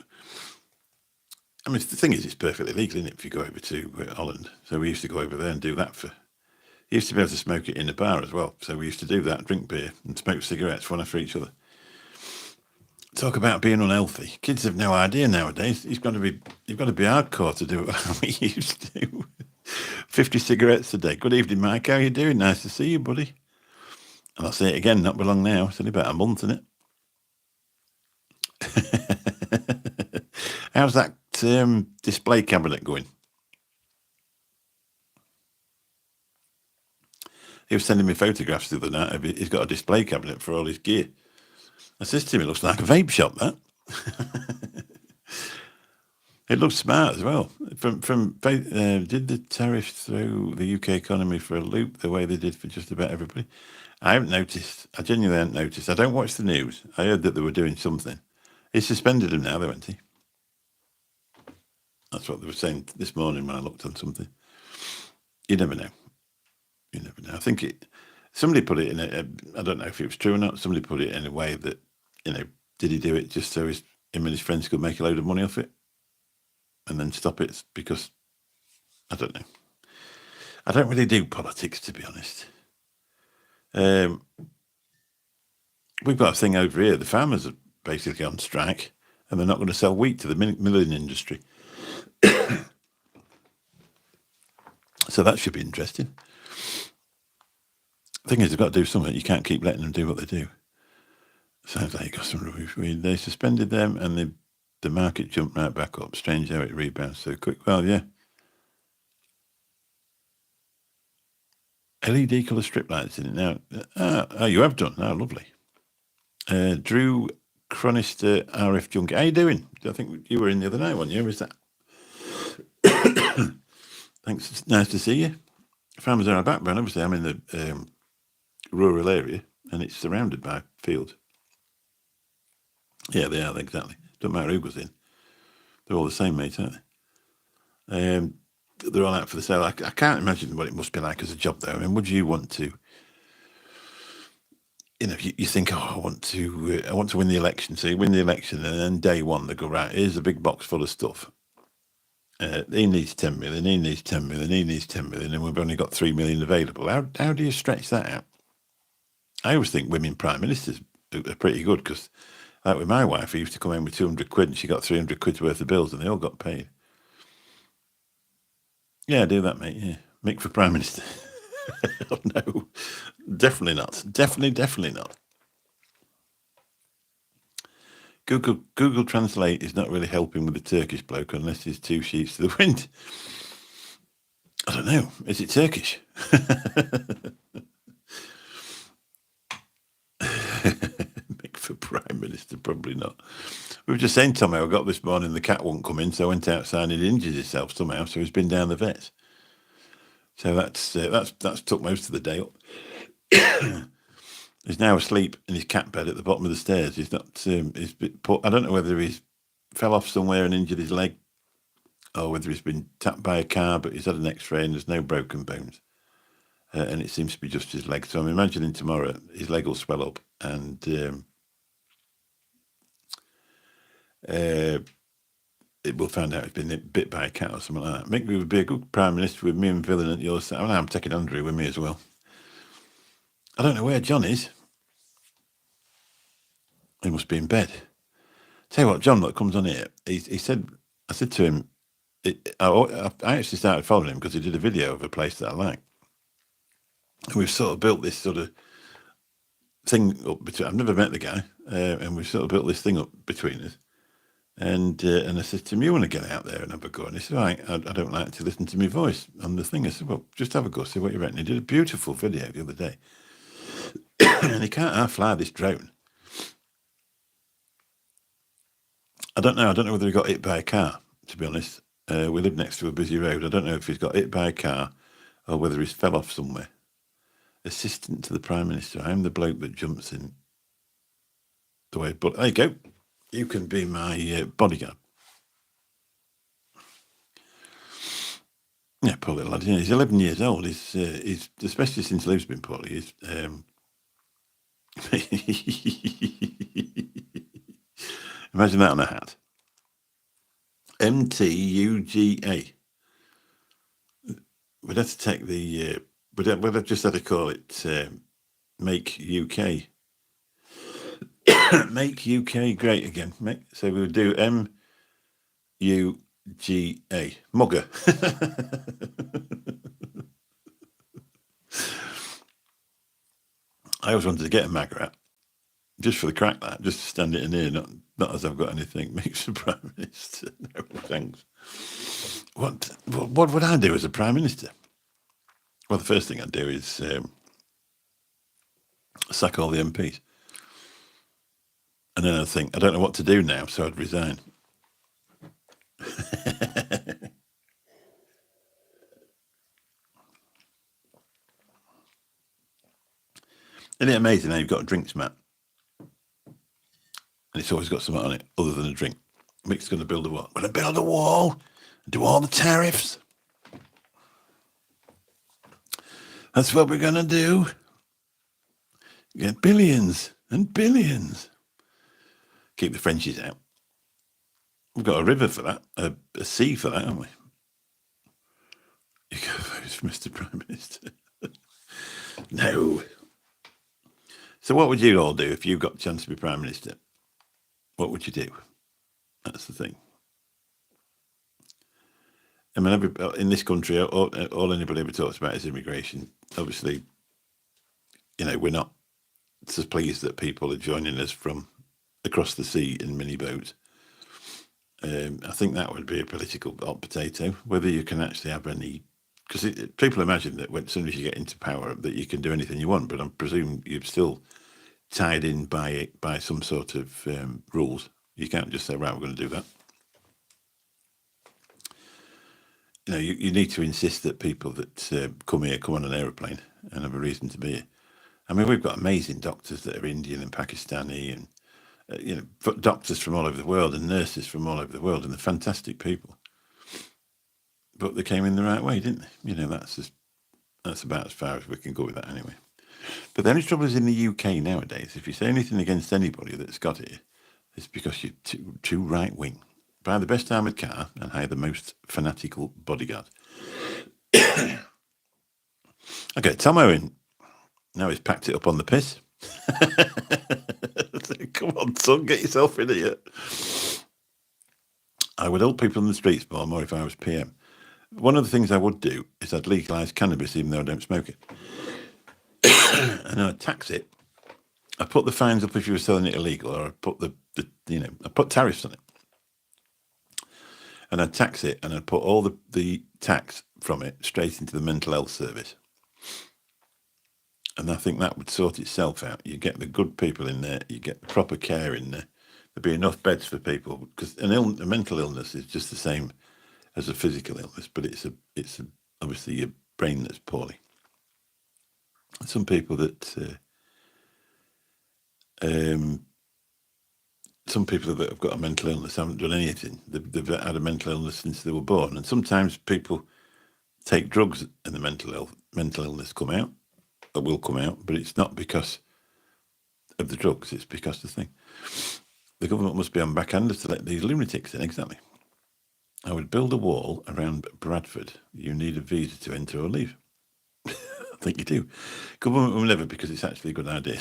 I mean, the thing is, it's perfectly legal, isn't it, if you go over to Holland. So we used to go over there and do that for... You used to be able to smoke it in the bar as well. So we used to do that, drink beer and smoke cigarettes one after each other. Talk about being unhealthy. Kids have no idea nowadays. You've got to be hardcore to do it how we used to. 50 cigarettes a day. Good evening, Mike. How are you doing? Nice to see you, buddy. And I'll say it again, not be long now. It's only about a month, isn't it? How's that display cabinet going? He was sending me photographs the other night. He's got a display cabinet for all his gear. I says to him, it looks like a vape shop, that. It looks smart as well. Did the tariffs throw the UK economy for a loop the way they did for just about everybody? I haven't noticed. I genuinely haven't noticed. I don't watch the news. I heard that they were doing something. He suspended them now, though, hasn't he? That's what they were saying this morning when I looked on something. You never know. I think somebody put it in I don't know if it was true or not. Somebody put it in a way that, did he do it just so him and his friends could make a load of money off it? and then stop it because, I don't know. I don't really do politics, to be honest. We've got a thing over here. The farmers are basically on strike, and they're not going to sell wheat to the milling industry. So that should be interesting. The thing is, they've got to do something. You can't keep letting them do what they do. Sounds like you got some rubbish. They suspended them, and the market jumped right back up. Strange how it rebounds so quick. Well, yeah. LED colour strip lights in it now. Oh, you have done. Oh, lovely. Drew Chronister RF Junkie. How you doing? I think you were in the other night, weren't you? Was that? Thanks. It's nice to see you. Farmers are our backbone. Obviously, I'm in the rural area, and it's surrounded by fields. Yeah, they are, exactly. Don't matter who goes in. They're all the same, mate, aren't they? They're all out for the sale. I can't imagine what it must be like as a job, though. I mean, would you want to... You think, I want to win the election. So you win the election, and then day one they go, right, here's a big box full of stuff. He needs 10 million, he needs 10 million, he needs 10 million, and we've only got 3 million available. How do you stretch that out? I always think women prime ministers are pretty good, because like with my wife, who used to come in with 200 quid and she got 300 quid's worth of bills, and they all got paid. Yeah, do that, mate. Yeah. Mick for prime minister. Oh, no, definitely not. Definitely not. Google Translate is not really helping with the Turkish bloke unless he's 2 sheets to the wind. I don't know. Is it Turkish? Mick for prime minister, probably not. We were just saying, Tommy, I got this morning, the cat won't come in, so I went outside and he injured himself somehow, so he's been down the vet. So that's took most of the day up. He's now asleep in his cat bed at the bottom of the stairs. He's not. I don't know whether he's fell off somewhere and injured his leg, or whether he's been tapped by a car. But he's had an X-ray and there's no broken bones, and it seems to be just his leg. So I'm imagining tomorrow his leg will swell up and we'll find out he's been bit by a cat or something like that. Mick would be a good prime minister with me and Villain at your side. Well, I'm taking Andrew with me as well. I don't know where John is. He must be in bed. Tell you what, John that comes on here, he said, I said to him, I actually started following him because he did a video of a place that I like. And we've sort of built this sort of thing up between, I've never met the guy, and we've sort of built this thing up between us. And I said to him, you want to get out there and have a go? And he said, I don't like to listen to my voice on the thing. I said, well, just have a go, see what you reckon. He did a beautiful video the other day. And he can't half-fly this drone. I don't know whether he got hit by a car, to be honest. We live next to a busy road. I don't know if he's got hit by a car or whether he's fell off somewhere. Assistant to the Prime Minister. I'm the bloke that jumps in the way. But there you go. You can be my bodyguard. Yeah, poor little lad. Yeah, he's 11 years old. He's especially since Liv's been poorly. He's imagine that on a hat. MTUGA. We'd have to take the. We'd have just had to call it Make UK. Make UK great again. So we would do MUGA. Mugger. I always wanted to get a MAGA hat. Just for the crack, that just to stand it in here, not as I've got anything. Makes the Prime Minister. No thanks. What would I do as a Prime Minister? Well, the first thing I'd do is sack all the MPs, and then I'd think I don't know what to do now, so I'd resign. Isn't it amazing how you've got a drinks mat? And it's always got something on it other than a drink. Mick's going to build a wall. I'm going to build a wall and do all the tariffs. That's what we're going to do. Get billions and billions. Keep the Frenchies out. We've got a river for that, a sea for that, haven't we? You go vote for Mr. Prime Minister. No. So what would you all do if you got the chance to be Prime Minister? What would you do? That's the thing. I mean, in this country, all anybody ever talks about is immigration. Obviously, we're not so pleased that people are joining us from across the sea in mini boats. I think that would be a political hot potato. Whether you can actually have any, because people imagine that as soon as you get into power, that you can do anything you want. But I presume you're still tied in by some sort of rules. You can't just say, right, we're going to do that. You need to insist that people that come here come on an aeroplane and have a reason to be here. I mean, we've got amazing doctors that are Indian and Pakistani and doctors from all over the world and nurses from all over the world, and they're fantastic people. But they came in the right way, didn't they? That's about as far as we can go with that anyway. But the only trouble is in the UK nowadays, if you say anything against anybody that's got here, it's because you're too right wing. Buy the best armoured car and hire the most fanatical bodyguard. Okay, Tom Owen. Now he's packed it up on the piss. Come on, son, get yourself in here. I would help people in the streets more if I was PM. One of the things I would do is I'd legalise cannabis even though I don't smoke it. And I'd tax it. I'd put the fines up if you were selling it illegal, or I'd put I'd put tariffs on it. And I'd tax it, and I'd put all the tax from it straight into the mental health service. And I think that would sort itself out. You get the good people in there, you get the proper care in there. There'd be enough beds for people, because a mental illness is just the same as a physical illness, but it's obviously your brain that's poorly. Some people that have got a mental illness haven't done anything. They've had a mental illness since they were born, and sometimes people take drugs and the mental illness will come out, but it's not because of the drugs. It's because of the thing. The government must be on backhanders to let these lunatics in. Exactly. I would build a wall around Bradford. You need a visa to enter or leave. I think you do. Government will never, because it's actually a good idea.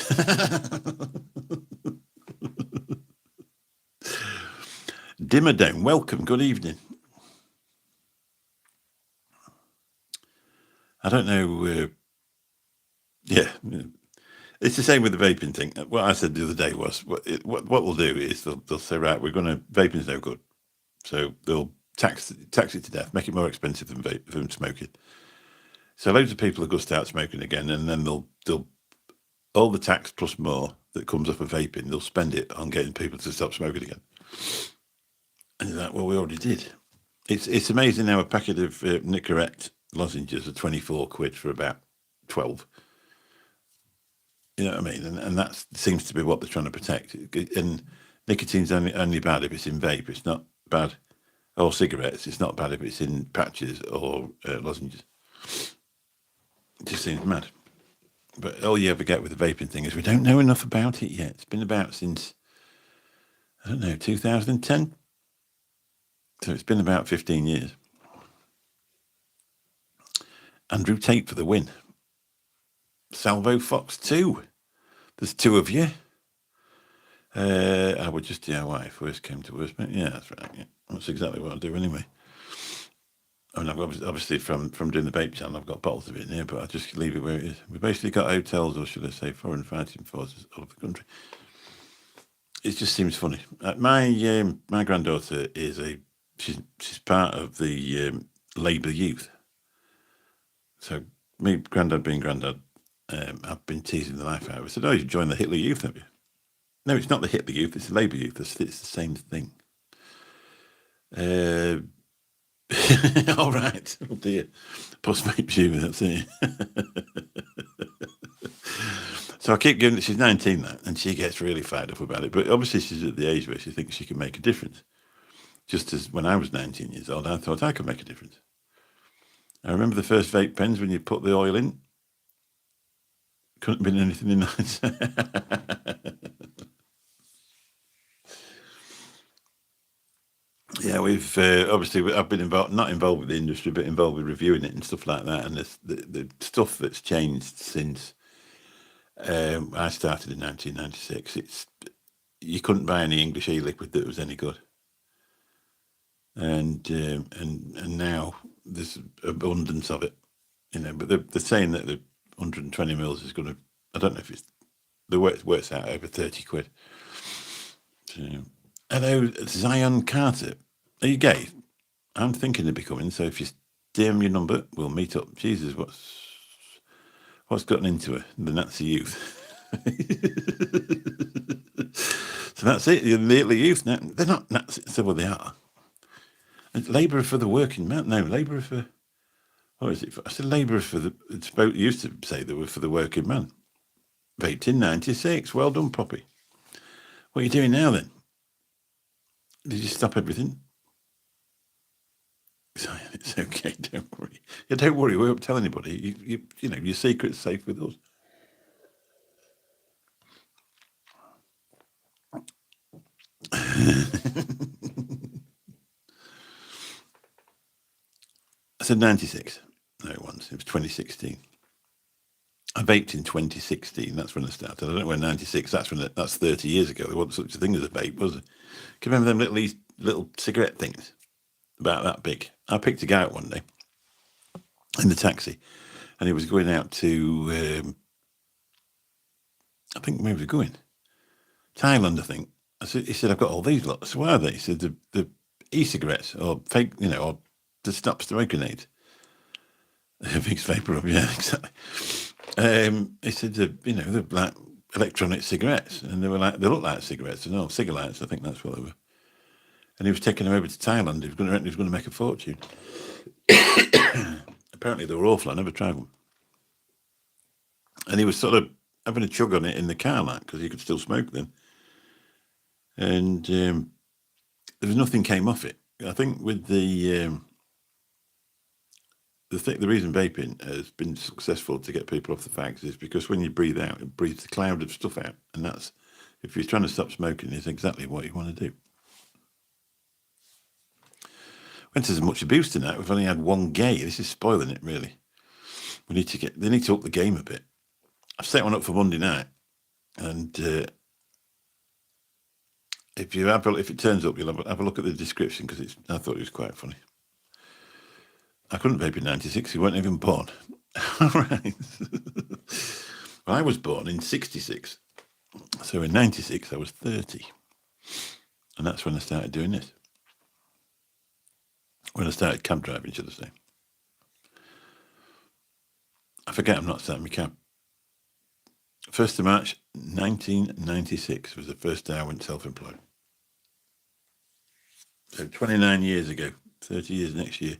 Dimmerdown, welcome. Good evening. I don't know. Yeah. It's the same with the vaping thing. What I said the other day was, what we'll do is they'll say, right, vaping's no good. So they'll tax it to death, make it more expensive than smoking. So loads of people will go start smoking again, and then they'll all the tax plus more that comes off of vaping, they'll spend it on getting people to stop smoking again. And you're like, well, we already did. It's amazing how a packet of Nicorette lozenges are 24 quid for about 12. You know what I mean? And that seems to be what they're trying to protect. And nicotine's only bad if it's in vape. It's not bad, or cigarettes. It's not bad if it's in patches or lozenges. It just seems mad. But all you ever get with the vaping thing is we don't know enough about it yet. It's been about since, 2010. So it's been about 15 years. Andrew Tate for the win. Salvo Fox 2. There's 2 of you. I would just DIY if worst came to worst. Yeah, that's right. Yeah. That's exactly what I'll do anyway. I mean, I've obviously from doing the vape channel, I've got bottles of it in here, but I'll just leave it where it is. We've basically got hotels, or should I say, foreign fighting forces all over the country. It just seems funny. My granddaughter she's part of the Labour Youth. So me, granddad being granddad, I've been teasing the life out of her. I said, "Oh, you joined the Hitler Youth, have you?" No, it's not the Hitler Youth. It's the Labour Youth. It's the same thing. All right. Oh dear. Postmate you. That's it. So I keep giving it. She's 19 now, and she gets really fired up about it. But obviously, she's at the age where she thinks she can make a difference. Just as when I was 19 years old, I thought I could make a difference. I remember the first vape pens when you put the oil in. Couldn't have been anything nice. Yeah, we've obviously I've been involved, not involved with the industry, but involved with reviewing it and stuff like that. And the stuff that's changed since I started in 1996. It's you couldn't buy any English e-liquid that was any good, and now there's abundance of it. But they're saying that the 120 mils is going to. I don't know if it's the way it works out over 30 quid. So, hello, Zion Carter. Are you gay? I'm thinking of becoming. So if you DM your number, we'll meet up. Jesus, what's gotten into her? The Nazi youth. So that's it. The Italy youth now. They're not Nazis. So well, they are. And labourer for the working man. No, labourer for. What is it? I said labourer for the. It's about, used to say they were for the working man. 1896. Well done, Poppy. What are you doing now then? Did you stop everything? It's okay. Don't worry. Yeah, don't worry. We won't tell anybody. You know your secret's safe with us. I said 96. No, once. It was 2016. I vaped in 2016. That's when I started. I don't know when 96. That's 30 years ago. There wasn't such a thing as a vape, was there? Can you remember them little cigarette things about that big? I picked a guy out one day in the taxi, and he was going out to. I think where was he going? Thailand, I think. He said, I've got all these lots. Why are they? He said, the e-cigarettes or fake, or the stop smoking aids. Big vapor up, yeah, exactly. He said, they're like electronic cigarettes, and they look like cigarettes, and cigarettes. I think that's what they were. And he was taking them over to Thailand. He was going to make a fortune. Apparently, they were awful. I never tried one. And he was sort of having a chug on it in the car, like, because you could still smoke then. And there was nothing came off it. I think with the reason vaping has been successful to get people off the fags is because when you breathe out, it breathes a cloud of stuff out, and that's if you're trying to stop smoking, is exactly what you want to do. When there's much abuse tonight, we've only had one gay. This is spoiling it, really. They need to up the game a bit. I've set one up for Monday night, and if it turns up, you'll have a look at the description because I thought it was quite funny. I couldn't vape in 96. You weren't even born. All right. Well, I was born in 66. So in 96, I was 30. And that's when I started doing this. When I started cab driving, should I say. I forget I'm not starting my cab. 1st of March, 1996 was the first day I went self-employed. So 29 years ago, 30 years next year.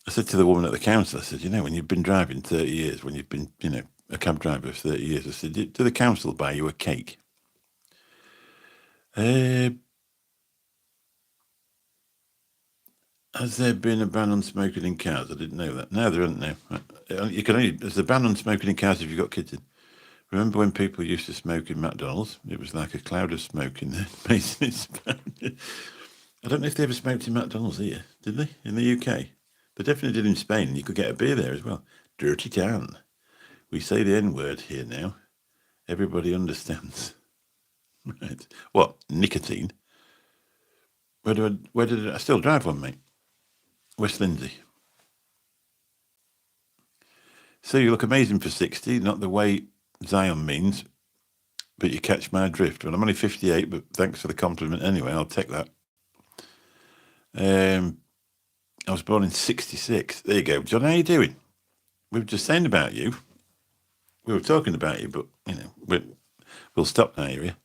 I said to the woman at the council, I said, when you've been driving 30 years, when you've been, a cab driver for 30 years, I said, do the council buy you a cake? Has there been a ban on smoking in cars? I didn't know that. No, there isn't now. There's a ban on smoking in cars if you've got kids in. Remember when people used to smoke in McDonald's? It was like a cloud of smoke in there. I don't know if they ever smoked in McDonald's here, did they? In the UK? They definitely did in Spain, and you could get a beer there as well. Dirty town. We say the N-word here now. Everybody understands. Right. What? Nicotine? Where did I still drive one, mate? West Lindsay. So you look amazing for 60, not the way Zion means, but you catch my drift. Well, I'm only 58, but thanks for the compliment anyway. I'll take that. I was born in 66. There you go. John, how you doing? We were just saying about you. We were talking about you, but, we'll stop now, here.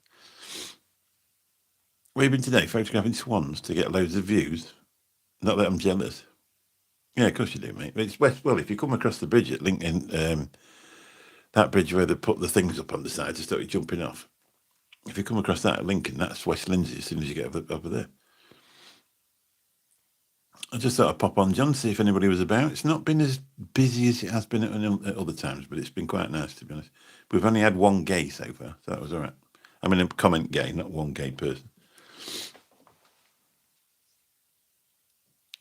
Where have you been today? Photographing swans to get loads of views? Not that I'm jealous. Yeah, of course you do, mate. It's West. Well, if you come across the bridge at Lincoln, that bridge where they put the things up on the side to stop you jumping off. If you come across that at Lincoln, that's West Lindsay as soon as you get over there. I just thought I'd pop on, John, see if anybody was about. It's not been as busy as it has been at other times, but it's been quite nice, to be honest. We've only had one gay so far, so that was all right. I mean, a comment gay, not one gay person.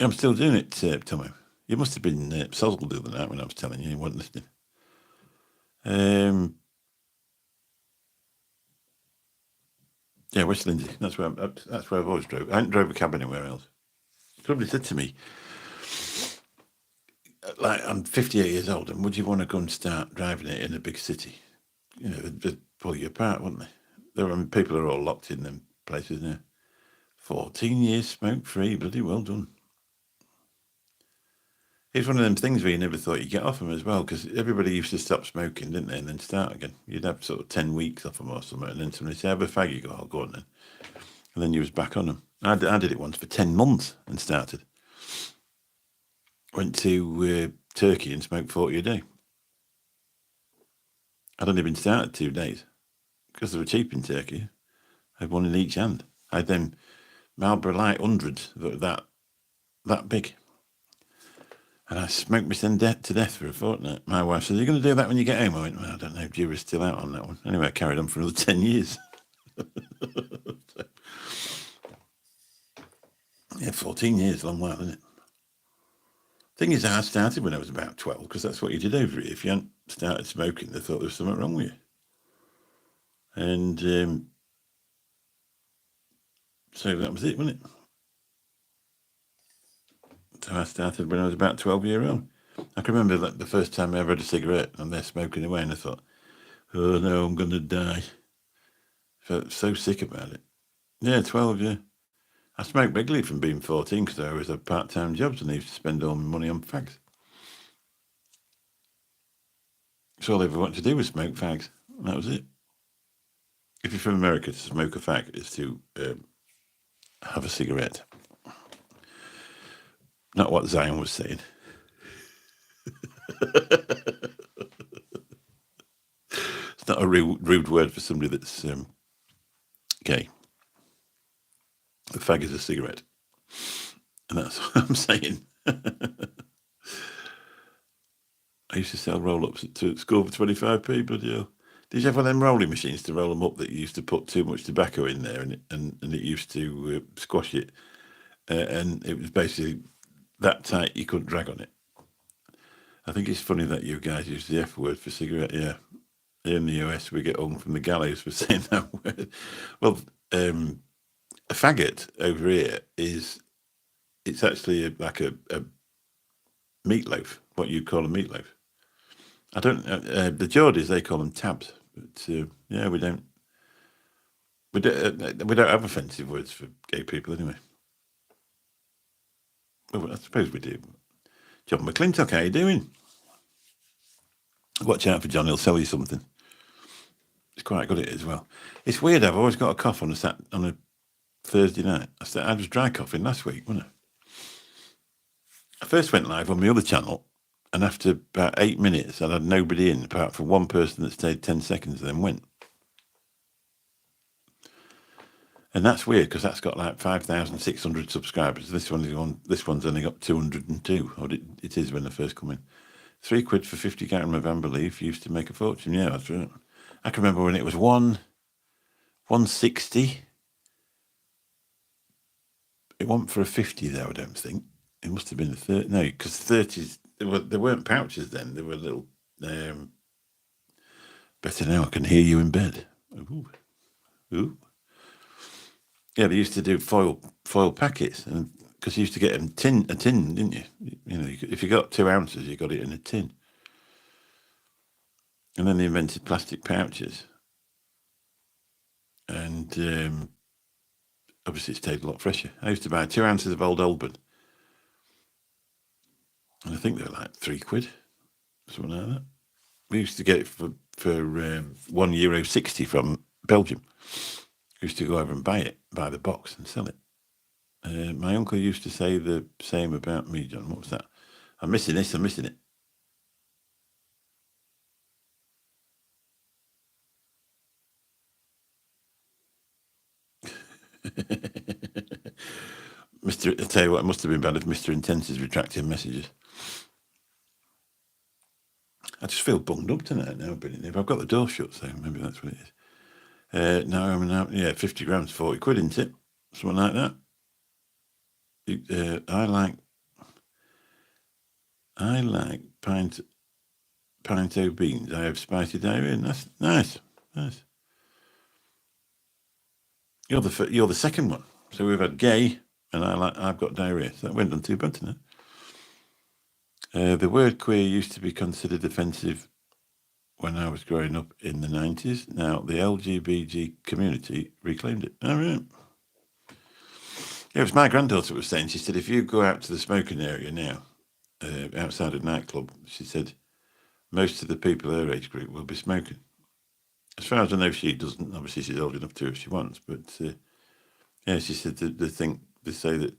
I'm still doing it, Tomo. You must have been sozzled the other night when I was telling you weren't listening. Yeah, West Lindsay. That's where I've always drove. I haven't drove a cab anywhere else. Somebody said to me, like, I'm 58 years old, and would you want to go and start driving it in a big city? You know, they'd pull you apart, wouldn't they? People are all locked in them places now. 14 years smoke free, bloody well done. It's one of them things where you never thought you'd get off them as well, because everybody used to stop smoking, didn't they, and then start again. You'd have sort of 10 weeks off them or something, and then somebody say, have a fag, you go, oh, go on then. And then you was back on them. I did it once for 10 months and started. Went to Turkey and smoked 40 a day. I'd only been started 2 days, because they were cheap in Turkey. I had one in each hand. I had them Marlboro Light 100s that big. And I smoked myself to death for a fortnight. My wife said, are you going to do that when you get home? I went, well, I don't know if Jury's still out on that one. Anyway, I carried on for another 10 years. Yeah, 14 years, long while, isn't it? Thing is, I started when I was about 12, because that's what you did over it. If you hadn't started smoking, they thought there was something wrong with you. And so that was it, wasn't it? So I started when I was about 12 years old. I can remember that the first time I ever had a cigarette and they're smoking away, and I thought, oh no, I'm going to die. Felt so sick about it. Yeah, 12, yeah. I smoked regularly from being 14 because I always had part-time jobs and I used to spend all my money on fags. So all I ever wanted to do was smoke fags. And that was it. If you're from America, to smoke a fag is to have a cigarette. Not what Zion was saying. It's not a rude word for somebody that's gay. A fag is a cigarette. And that's what I'm saying. I used to sell roll-ups at school for 25p, but yeah. Did you have one of them rolling machines to roll them up that you used to put too much tobacco in there and it used to squash it? And it was basically that tight you couldn't drag on it. I think it's funny that you guys use the F word for cigarette, yeah. In the US, we get hung from the gallows for saying that word. Well, a faggot over here it's actually like a meatloaf, what you call a meatloaf. I don't. The Geordies, they call them tabs, but yeah, we don't have offensive words for gay people anyway. Well, I suppose we do. John McClintock, how you doing? Watch out for John; he'll sell you something. He's quite good at it as well. It's weird. I've always got a cough on a Thursday night. I was dry coughing last week, wasn't I? I first went live on my other channel, and after about 8 minutes, I had nobody in apart from one person that stayed 10 seconds and then went. And that's weird because that's got like 5,600 subscribers. This one's only got 202, or it is when they first come in. £3 for 50 gallon of amber leaf used to make a fortune. Yeah, that's right. I can remember when it was 160. It wasn't for a 50 though, I don't think. It must have been a 30. No, because 30s, there weren't pouches then. They were little. Better now, I can hear you in bed. Ooh. Ooh. Yeah, they used to do foil packets, and because you used to get them a tin, didn't you? You know, if you got 2 ounces, you got it in a tin. And then they invented plastic pouches, and obviously it stayed a lot fresher. I used to buy 2 ounces of Old Oldburn, and I think they were like £3, something like that. We used to get it for €1.60 from Belgium. We used to go over and buy the box and sell it. My uncle used to say the same about me, John. What was that? I'm missing this, I'm missing it. I tell you what, it must have been bad if Mr. Intense is retracting messages. I just feel bunged up tonight now, but I've got the door shut, so maybe that's what it is. No, yeah, 50 grams, £40, isn't it? Something like that. I like I like pinto beans. I have spicy diarrhea. And that's nice. Nice. You're the second one. So we've had gay, and I've got diarrhea. So that went on too bad tonight. The word queer used to be considered offensive when I was growing up in the 90s. Now the LGBT community reclaimed it. All right. Yeah, it was my granddaughter was saying. She said, if you go out to the smoking area now, outside a nightclub, she said, most of the people her age group will be smoking. As far as I know, she doesn't. Obviously, she's old enough to if she wants. But yeah, she said that they say that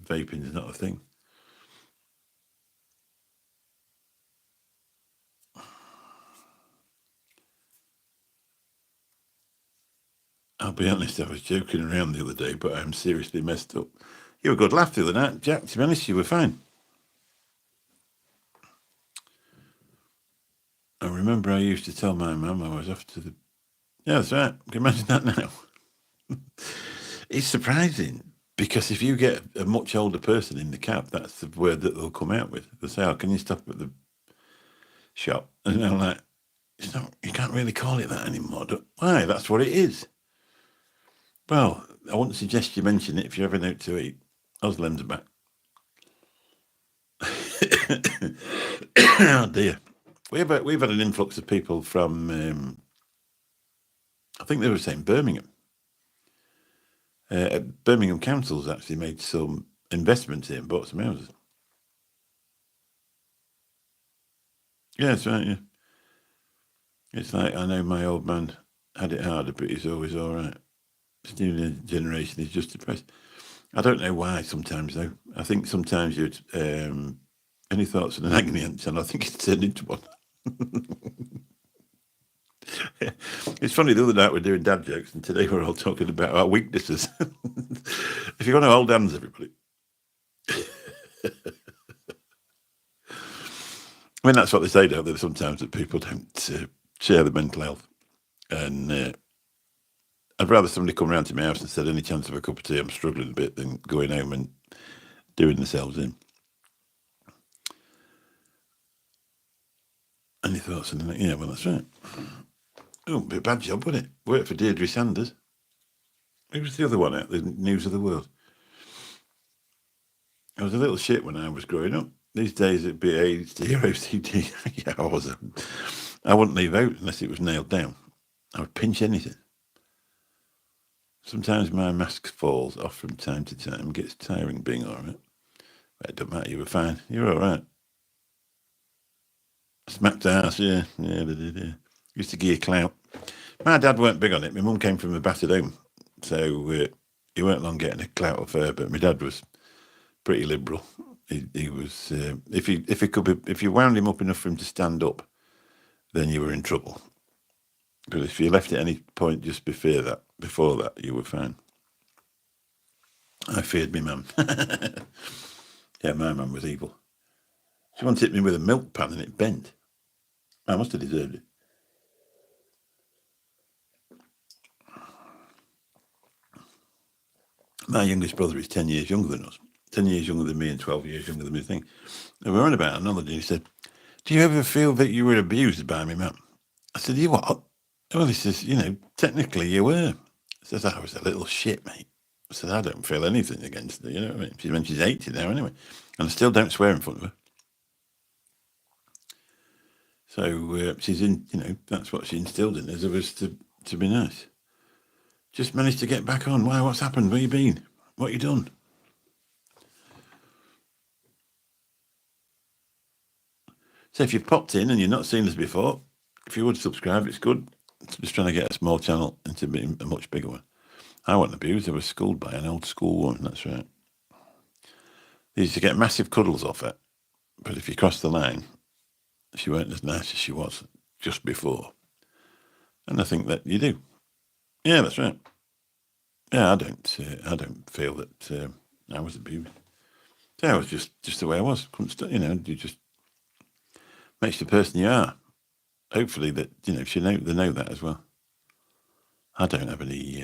vaping is not a thing. I'll be honest, I was joking around the other day, but I'm seriously messed up. You were a good laugh the other night, Jack. To be honest, you were fine. I remember I used to tell my mum I was off to the... Yeah, that's right. Can you imagine that now? It's surprising, because if you get a much older person in the cab, that's the word that they'll come out with. They'll say, oh, can you stop at the shop? And I'm like, it's not, you can't really call it that anymore. Why? That's what it is. Well, I wouldn't suggest you mention it if you're ever out to eat. Oslem's are back. Oh dear. We've had an influx of people from, I think they were saying Birmingham. Birmingham Council's actually made some investments here and bought some houses. Yeah, that's right, yeah. It's like, I know my old man had it harder, but he's always all right. This new generation is just depressed. I don't know why sometimes, though. I think sometimes you'd... any thoughts on an agony aunt, and I think it's turned into one. It's funny, the other night we're doing dad jokes, and today we're all talking about our weaknesses. If you're going to hold hands, everybody. I mean, that's what they say, don't they, sometimes, that people don't share the mental health. And I'd rather somebody come round to my house and said, any chance of a cup of tea, I'm struggling a bit, than going home and doing themselves in. Any thoughts on that? Yeah, well, that's right. Oh, a bit of bad job, wouldn't it? Worked for Deirdre Sanders. Who was the other one out? The News of the World. I was a little shit when I was growing up. These days it'd be OCD. Yeah, I was. I wouldn't leave out unless it was nailed down. I would pinch anything. Sometimes my mask falls off from time to time. Gets tiring being all right. But it don't matter. You were fine. You're all right. Smacked ass. Yeah. Used to give you clout. My dad weren't big on it. My mum came from a battered home, so he weren't long getting a clout off her. But my dad was pretty liberal. He was if you wound him up enough for him to stand up, then you were in trouble. But if you left at any point just before that, you were fine. I feared me mum. Yeah, my mum was evil. She once hit me with a milk pan and it bent. I must have deserved it. My youngest brother is 10 years younger than us. 10 years younger than me and 12 years younger than me, I think. And we were on about another day. He said, do you ever feel that you were abused by me mum? I said, you what? Well, he says, technically you were. He says, I was a little shit, mate. I said, I don't feel anything against her, you know what I mean? She's 80 now anyway. And I still don't swear in front of her. So she's in, that's what she instilled in us, was to be nice. Just managed to get back on. Why? What's happened? Where you been? What you done? So if you've popped in and you've not seen us before, if you would subscribe, it's good. It's just trying to get a small channel into being a much bigger one. I wasn't abused. I was schooled by an old school woman. That's right. They used to get massive cuddles off her. But if you crossed the line, she weren't as nice as she was just before. And I think that you do. Yeah, that's right. Yeah, I don't feel that I was abused. Yeah, I was just the way I was. You just makes the person you are. Hopefully that they know that as well. I don't have any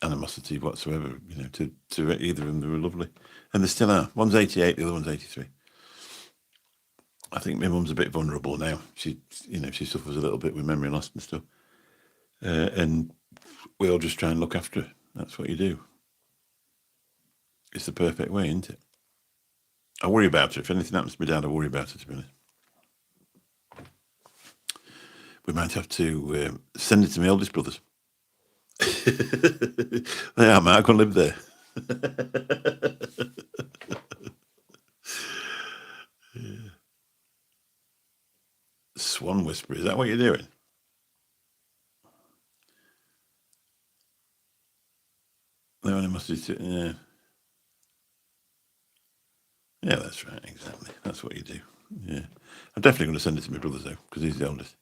animosity whatsoever, to either of them. They were lovely, and they still are. One's 88, the other one's 83. I think my mum's a bit vulnerable now. She suffers a little bit with memory loss and stuff, and we all just try and look after her. That's what you do. It's the perfect way, isn't it? I worry about her. If anything happens to my dad, I worry about her, to be honest. We might have to send it to my oldest brothers. They are, mate. I can live there. Yeah. Swan whisperer. Is that what you're doing? No, I must do. Yeah. Yeah, that's right. Exactly. That's what you do. Yeah. I'm definitely going to send it to my brothers though, because he's the oldest.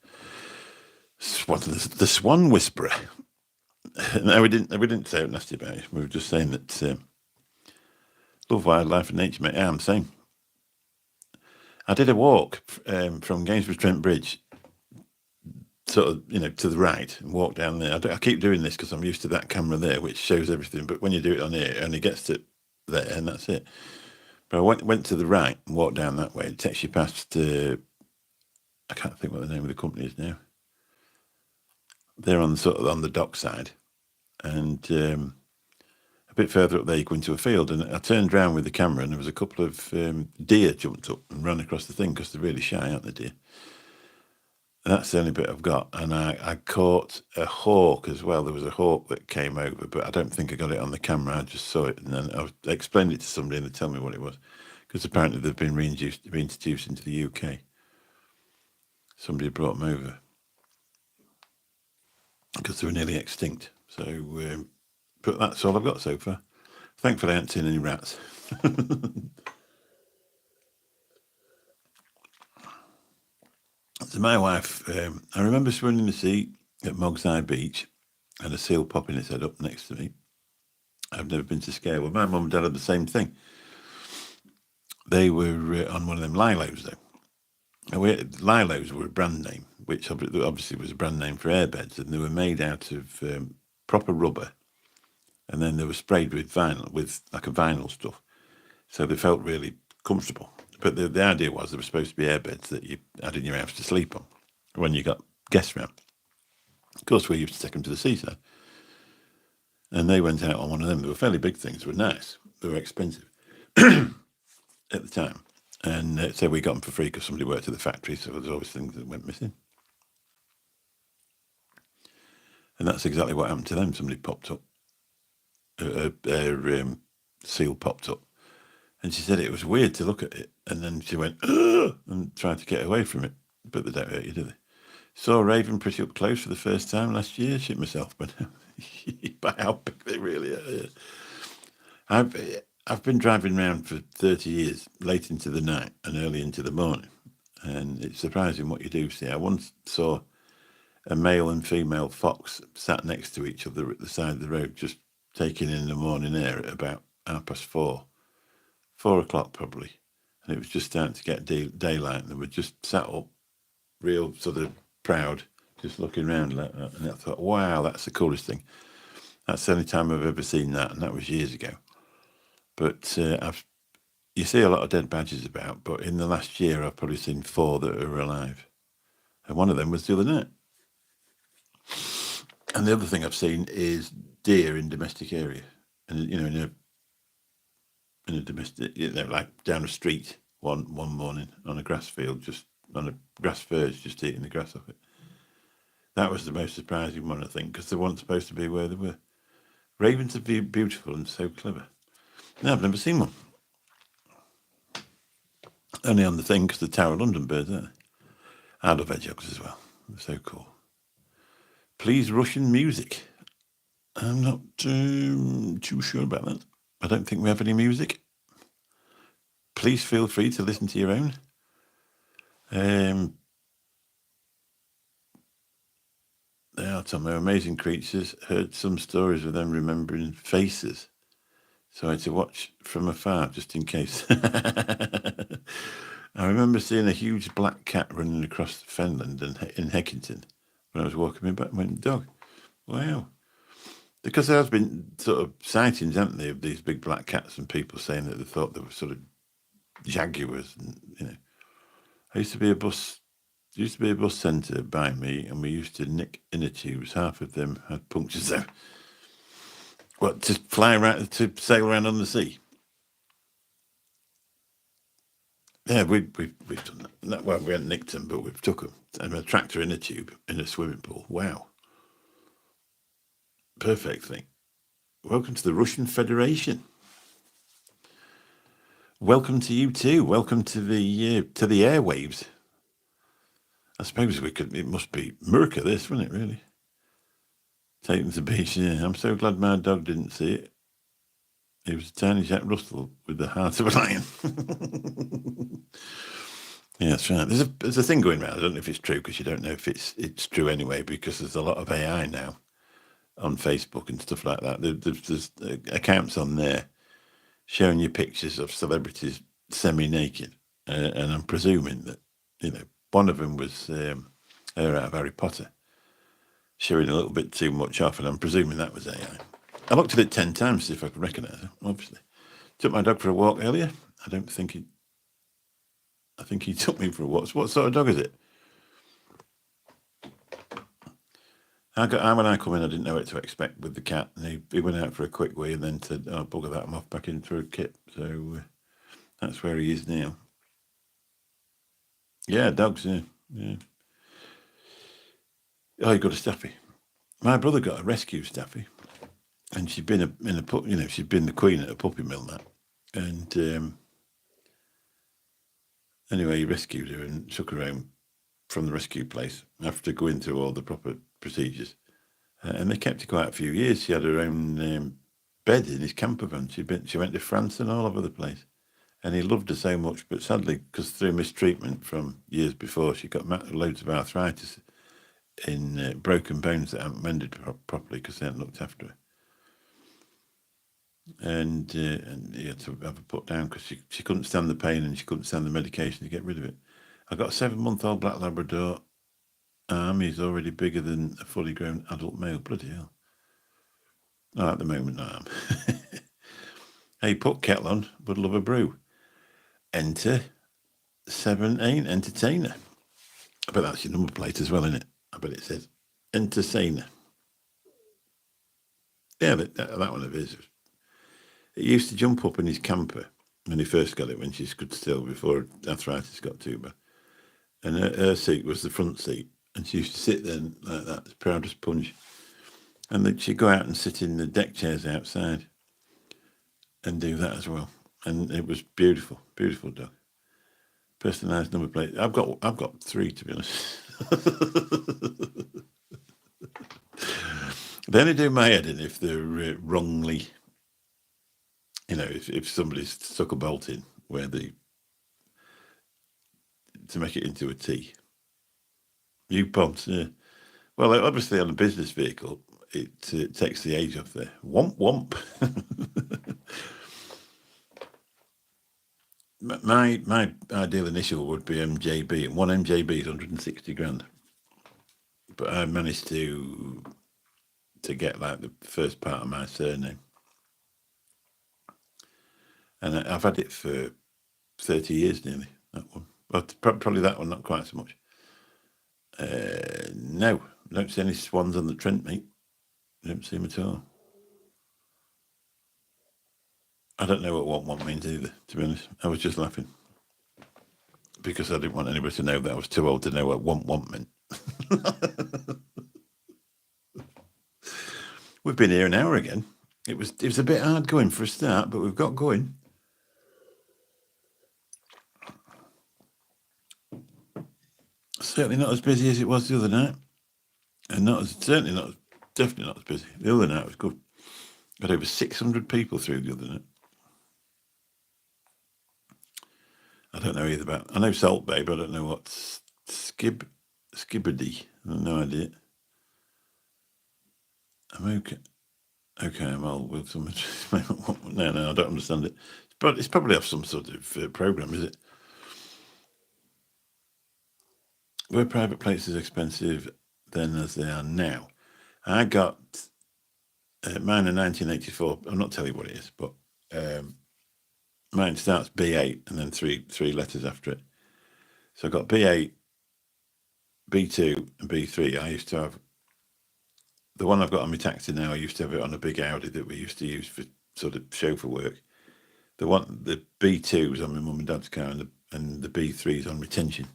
The Swan Whisperer. No, we didn't say it nasty about it. We were just saying that love wildlife and nature, mate. Yeah, I'm saying. I did a walk from Gainsborough Trent Bridge, sort of, to the right, and walk down there. I keep doing this because I'm used to that camera there, which shows everything. But when you do it on here, it only gets to there, and that's it. But I went to the right and walked down that way. It takes you past. I can't think what the name of the company is now. They're on the dock side, and a bit further up there you go into a field. And I turned around with the camera, and there was a couple of deer jumped up and ran across the thing because they're really shy, aren't they, deer? And that's the only bit I've got. And I caught a hawk as well. There was a hawk that came over, but I don't think I got it on the camera. I just saw it, and then I explained it to somebody, and they tell me what it was, because apparently they've been reintroduced into the UK. Somebody brought them over because they were nearly extinct. So, but that's all I've got so far. Thankfully, I haven't seen any rats. So my wife, I remember swimming in the sea at Mogside Beach, and a seal popping its head up next to me. I've never been so scared. Well, my mum and dad had the same thing. They were on one of them Lilos, though. Lilos were a brand name, which obviously was a brand name for airbeds, and they were made out of proper rubber, and then they were sprayed with vinyl, with like a vinyl stuff, so they felt really comfortable. But the idea was they were supposed to be airbeds that you had in your house to sleep on when you got guests round. Of course, we used to take them to the seaside, and they went out on one of them. They were fairly big things. They were nice. They were expensive at the time. And so we got them for free because somebody worked at the factory, so there's always things that went missing. And that's exactly what happened to them. Somebody popped up. Their seal popped up. And she said it was weird to look at it. And then she went, ugh, and tried to get away from it. But they don't hurt you, do they? Saw a raven pretty up close for the first time last year. Shit myself, but by how big they really are. Yeah. I've been driving around for 30 years, late into the night and early into the morning. And it's surprising what you do see. I once saw a male and female fox sat next to each other at the side of the road, just taking in the morning air at about 4:30. 4 o'clock probably, and it was just starting to get daylight, and they were just sat up, real sort of proud, just looking around like that. And I thought, wow, that's the coolest thing. That's the only time I've ever seen that, and that was years ago. But you see a lot of dead badgers about, but in the last year I've probably seen 4 that are alive, and one of them was the other night. And the other thing I've seen is deer in domestic area, and in a domestic, like down a street one morning on a grass field, just on a grass verge, just eating the grass off it. That was the most surprising one, I think, because they weren't supposed to be where they were. Ravens are beautiful and so clever. No, I've never seen one. Only on the thing, because the Tower of London birds, aren't they? I love hedgehogs as well. They're so cool. Please, Russian music. I'm not too sure about that. I don't think we have any music. Please feel free to listen to your own. They are, Tom. They're amazing creatures. Heard some stories of them remembering faces. So I had to watch from afar just in case. I remember seeing a huge black cat running across Fenland and in Heckington when I was walking my dog. Wow. Because there has been sort of sightings, haven't there, of these big black cats and people saying that they thought they were sort of jaguars. And, I used to be a bus. There used to be a bus centre by me, and we used to nick inner tubes. Half of them had punctures. So, what, to fly around, to sail around on the sea? Yeah, we've done that. Well, we haven't nicked them, but we've took them. And a tractor inner tube in a swimming pool. Wow, perfect thing. Welcome to the Russian Federation. Welcome to you too. Welcome to the airwaves. I suppose we could. It must be Murka, this, wouldn't it? Really. Taken to the beach. Yeah, I'm so glad my dog didn't see it. He was a tiny Jack Russell with the heart of a lion. Yeah, that's right. There's a thing going around. I don't know if it's true because you don't know if it's true anyway, because there's a lot of AI now on Facebook and stuff like that. There's accounts on there showing you pictures of celebrities semi-naked, and I'm presuming that one of them was her out of Harry Potter, showing a little bit too much off, and I'm presuming that was AI. I looked at it 10 times to see if I could recognise her. Obviously, took my dog for a walk earlier. I think he took me for a walk. What sort of dog is it? When I come in, I didn't know what to expect with the cat. And he went out for a quick wee and then said, "Oh, bugger that, I'm off back into a kip." So that's where he is now. Yeah, dogs. Yeah. Oh, you got a staffy. My brother got a rescue staffy, and she'd been she'd been the queen at a puppy mill now, and anyway, he rescued her and took her home from the rescue place after going through all the proper procedures. And they kept her quite a few years. She had her own bed in his camper van. She went to France and all over the place. And he loved her so much, but sadly, because through mistreatment from years before, she got loads of arthritis in broken bones that hadn't mended properly because they hadn't looked after her. And he had to have her put down because she couldn't stand the pain and she couldn't stand the medication to get rid of it. I got a 7-month-old black Labrador. He's already bigger than a fully grown adult male. Bloody hell. Not at the moment, I am. Hey, put kettle on, would love a brew. Enter 17 Entertainer. I bet that's your number plate as well, isn't it? I bet it says Entertainer. Yeah, that one of his. It used to jump up in his camper when he first got it, when she stood still before arthritis got too bad. And her seat was the front seat, and she used to sit there like that, as proud as punch. And then she'd go out and sit in the deck chairs outside and do that as well. And it was beautiful, beautiful dog. Personalised number plate. I've got 3, to be honest. They only do my head in if they're wrongly, if somebody's stuck a bolt in where to make it into a T. U-Pods, yeah. Well, obviously on a business vehicle, it takes the age off there. Womp womp. My ideal initial would be MJB, and one MJB is 160 grand. But I managed to get like the first part of my surname, and I've had it for 30 years nearly. That one, well, probably that one, not quite so much. No, don't see any swans on the Trent, mate. Don't see them at all. I don't know what one means either, to be honest. I was just laughing because I didn't want anybody to know that I was too old to know what want meant. We've been here an hour again. It was a bit hard going for a start, but we've got going. Certainly not as busy as it was the other night, and definitely not as busy. The other night was good. Got over 600 people through the other night. I don't know either about. I know Salt Bay, but I don't know what Skibberdy. I have no idea. I'm okay. Okay, I'm old. Will someone? No, I don't understand it. But it's probably off some sort of program, is it? Were private places expensive then as they are now? I got Mine are 1984. I'll not tell you what it is, but mine starts B8 and then three letters after it. So I've got B8, B2, and B3. I used to have the one I've got on my taxi now. I used to have it on a big Audi that we used to use for sort of chauffeur work. The B2 was on my mum and dad's car, and the B3 is on retention.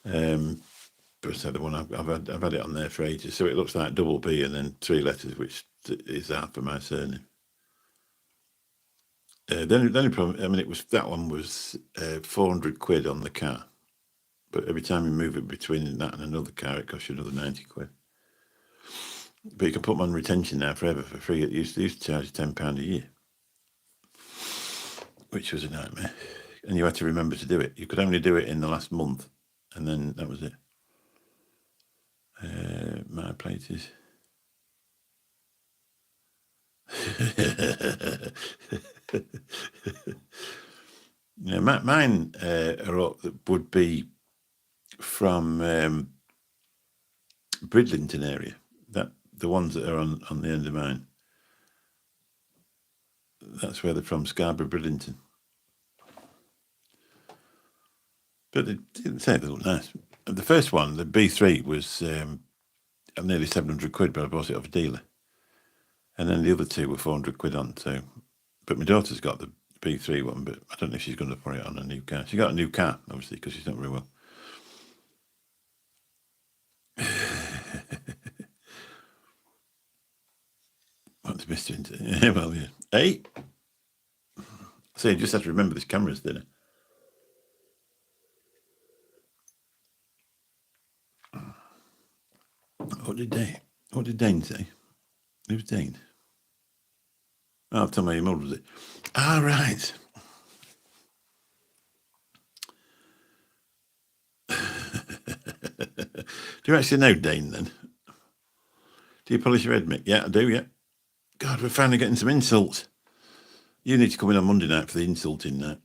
But so the one I've had it on there for ages. So it looks like double B and then three letters, which is half of my surname. The only problem, I mean, that one was 400 quid on the car, but every time you move it between that and another car, it costs you another 90 quid. But you can put them on retention now forever for free. It used to charge £10 a year, which was a nightmare. And you had to remember to do it. You could only do it in the last month, and then that was it. My plate is... Yeah, mine would be from Bridlington area. The ones that are on the end of mine. That's where they're from, Scarborough, Bridlington. But they didn't say they look nice. The first one, the B3, was nearly 700 quid, but I bought it off a dealer. And then the other two were 400 quid on. But my daughter's got the B3 one, but I don't know if she's going to put it on a new car. She got a new car, obviously, because she's not very well. What's Mr. Into? Yeah, well, yeah. Hey! So you just have to remember this camera's there. What did Dane say? Who's Dane? Oh, tell me your mum, was it? Ah, right. Do you actually know Dane then? Do you polish your head, Mick? Yeah, I do, yeah. God, we're finally getting some insults. You need to come in on Monday night for the insulting night.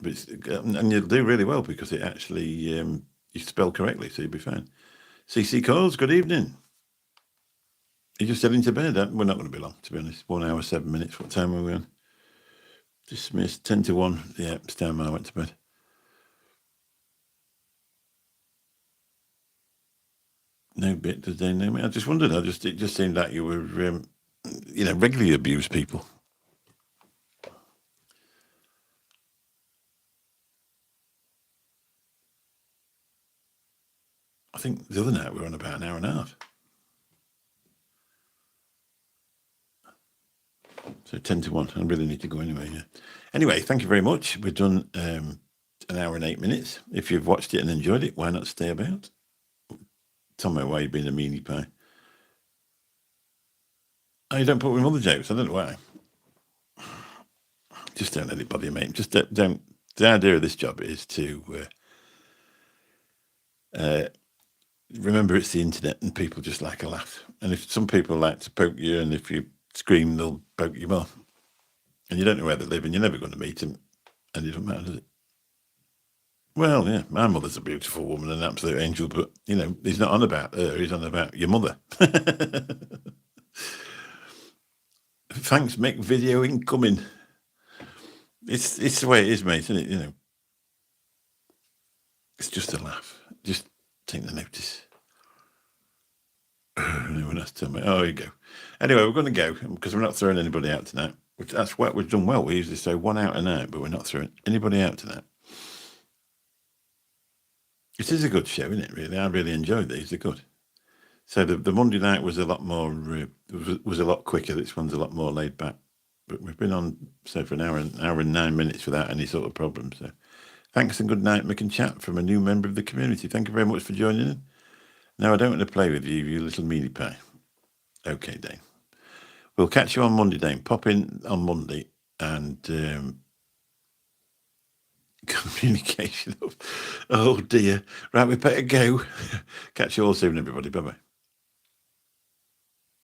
And you'll do really well because it actually, you spell correctly, so you'll be fine. CC Calls, good evening. You're just heading to bed. We're not going to be long, to be honest. 1 hour, 7 minutes. What time are we on? Dismissed, 10 to 1. Yeah, it's time I went to bed. No bit, does they know me? I just wondered. It just seemed like you were, regularly abuse people. I think the other night we were on about an hour and a half. So 10 to 1. I really need to go anyway, yeah. Anyway, thank you very much. We've done an hour and 8 minutes. If you've watched it and enjoyed it, why not stay about? Tell me why you've been a meanie pie. Oh, you don't put with other jokes? I don't know why. Just don't let it bother you, mate. Just don't. The idea of this job is to remember it's the internet and people just like a laugh. And if some people like to poke you, and if you scream, they'll poke you more. And you don't know where they live, and you're never going to meet them, and it doesn't matter, does it? Well, yeah, my mother's a beautiful woman, an absolute angel, but, he's not on about her, he's on about your mother. Thanks, Mick, video incoming. It's the way it is, mate, isn't it? It's just a laugh. Just take the notice. Anyone else tell me? Oh, here you go. Anyway, we're going to go, because we're not throwing anybody out tonight. That's what we've done well. We usually say 1 out a night, but we're not throwing anybody out tonight. It is a good show, isn't it, really? I really enjoyed these. They're good. So the Monday night was a lot more, was a lot quicker. This one's a lot more laid back. But we've been on, for an hour and 9 minutes without any sort of problem. So thanks and good night, Mick and Chat, from a new member of the community. Thank you very much for joining in. Now, I don't want to play with you, you little meanie pie. Okay, Dane. We'll catch you on Monday, Dane. Pop in on Monday and... communication. Oh dear. Right, we better go. Catch you all soon, everybody. Bye-bye.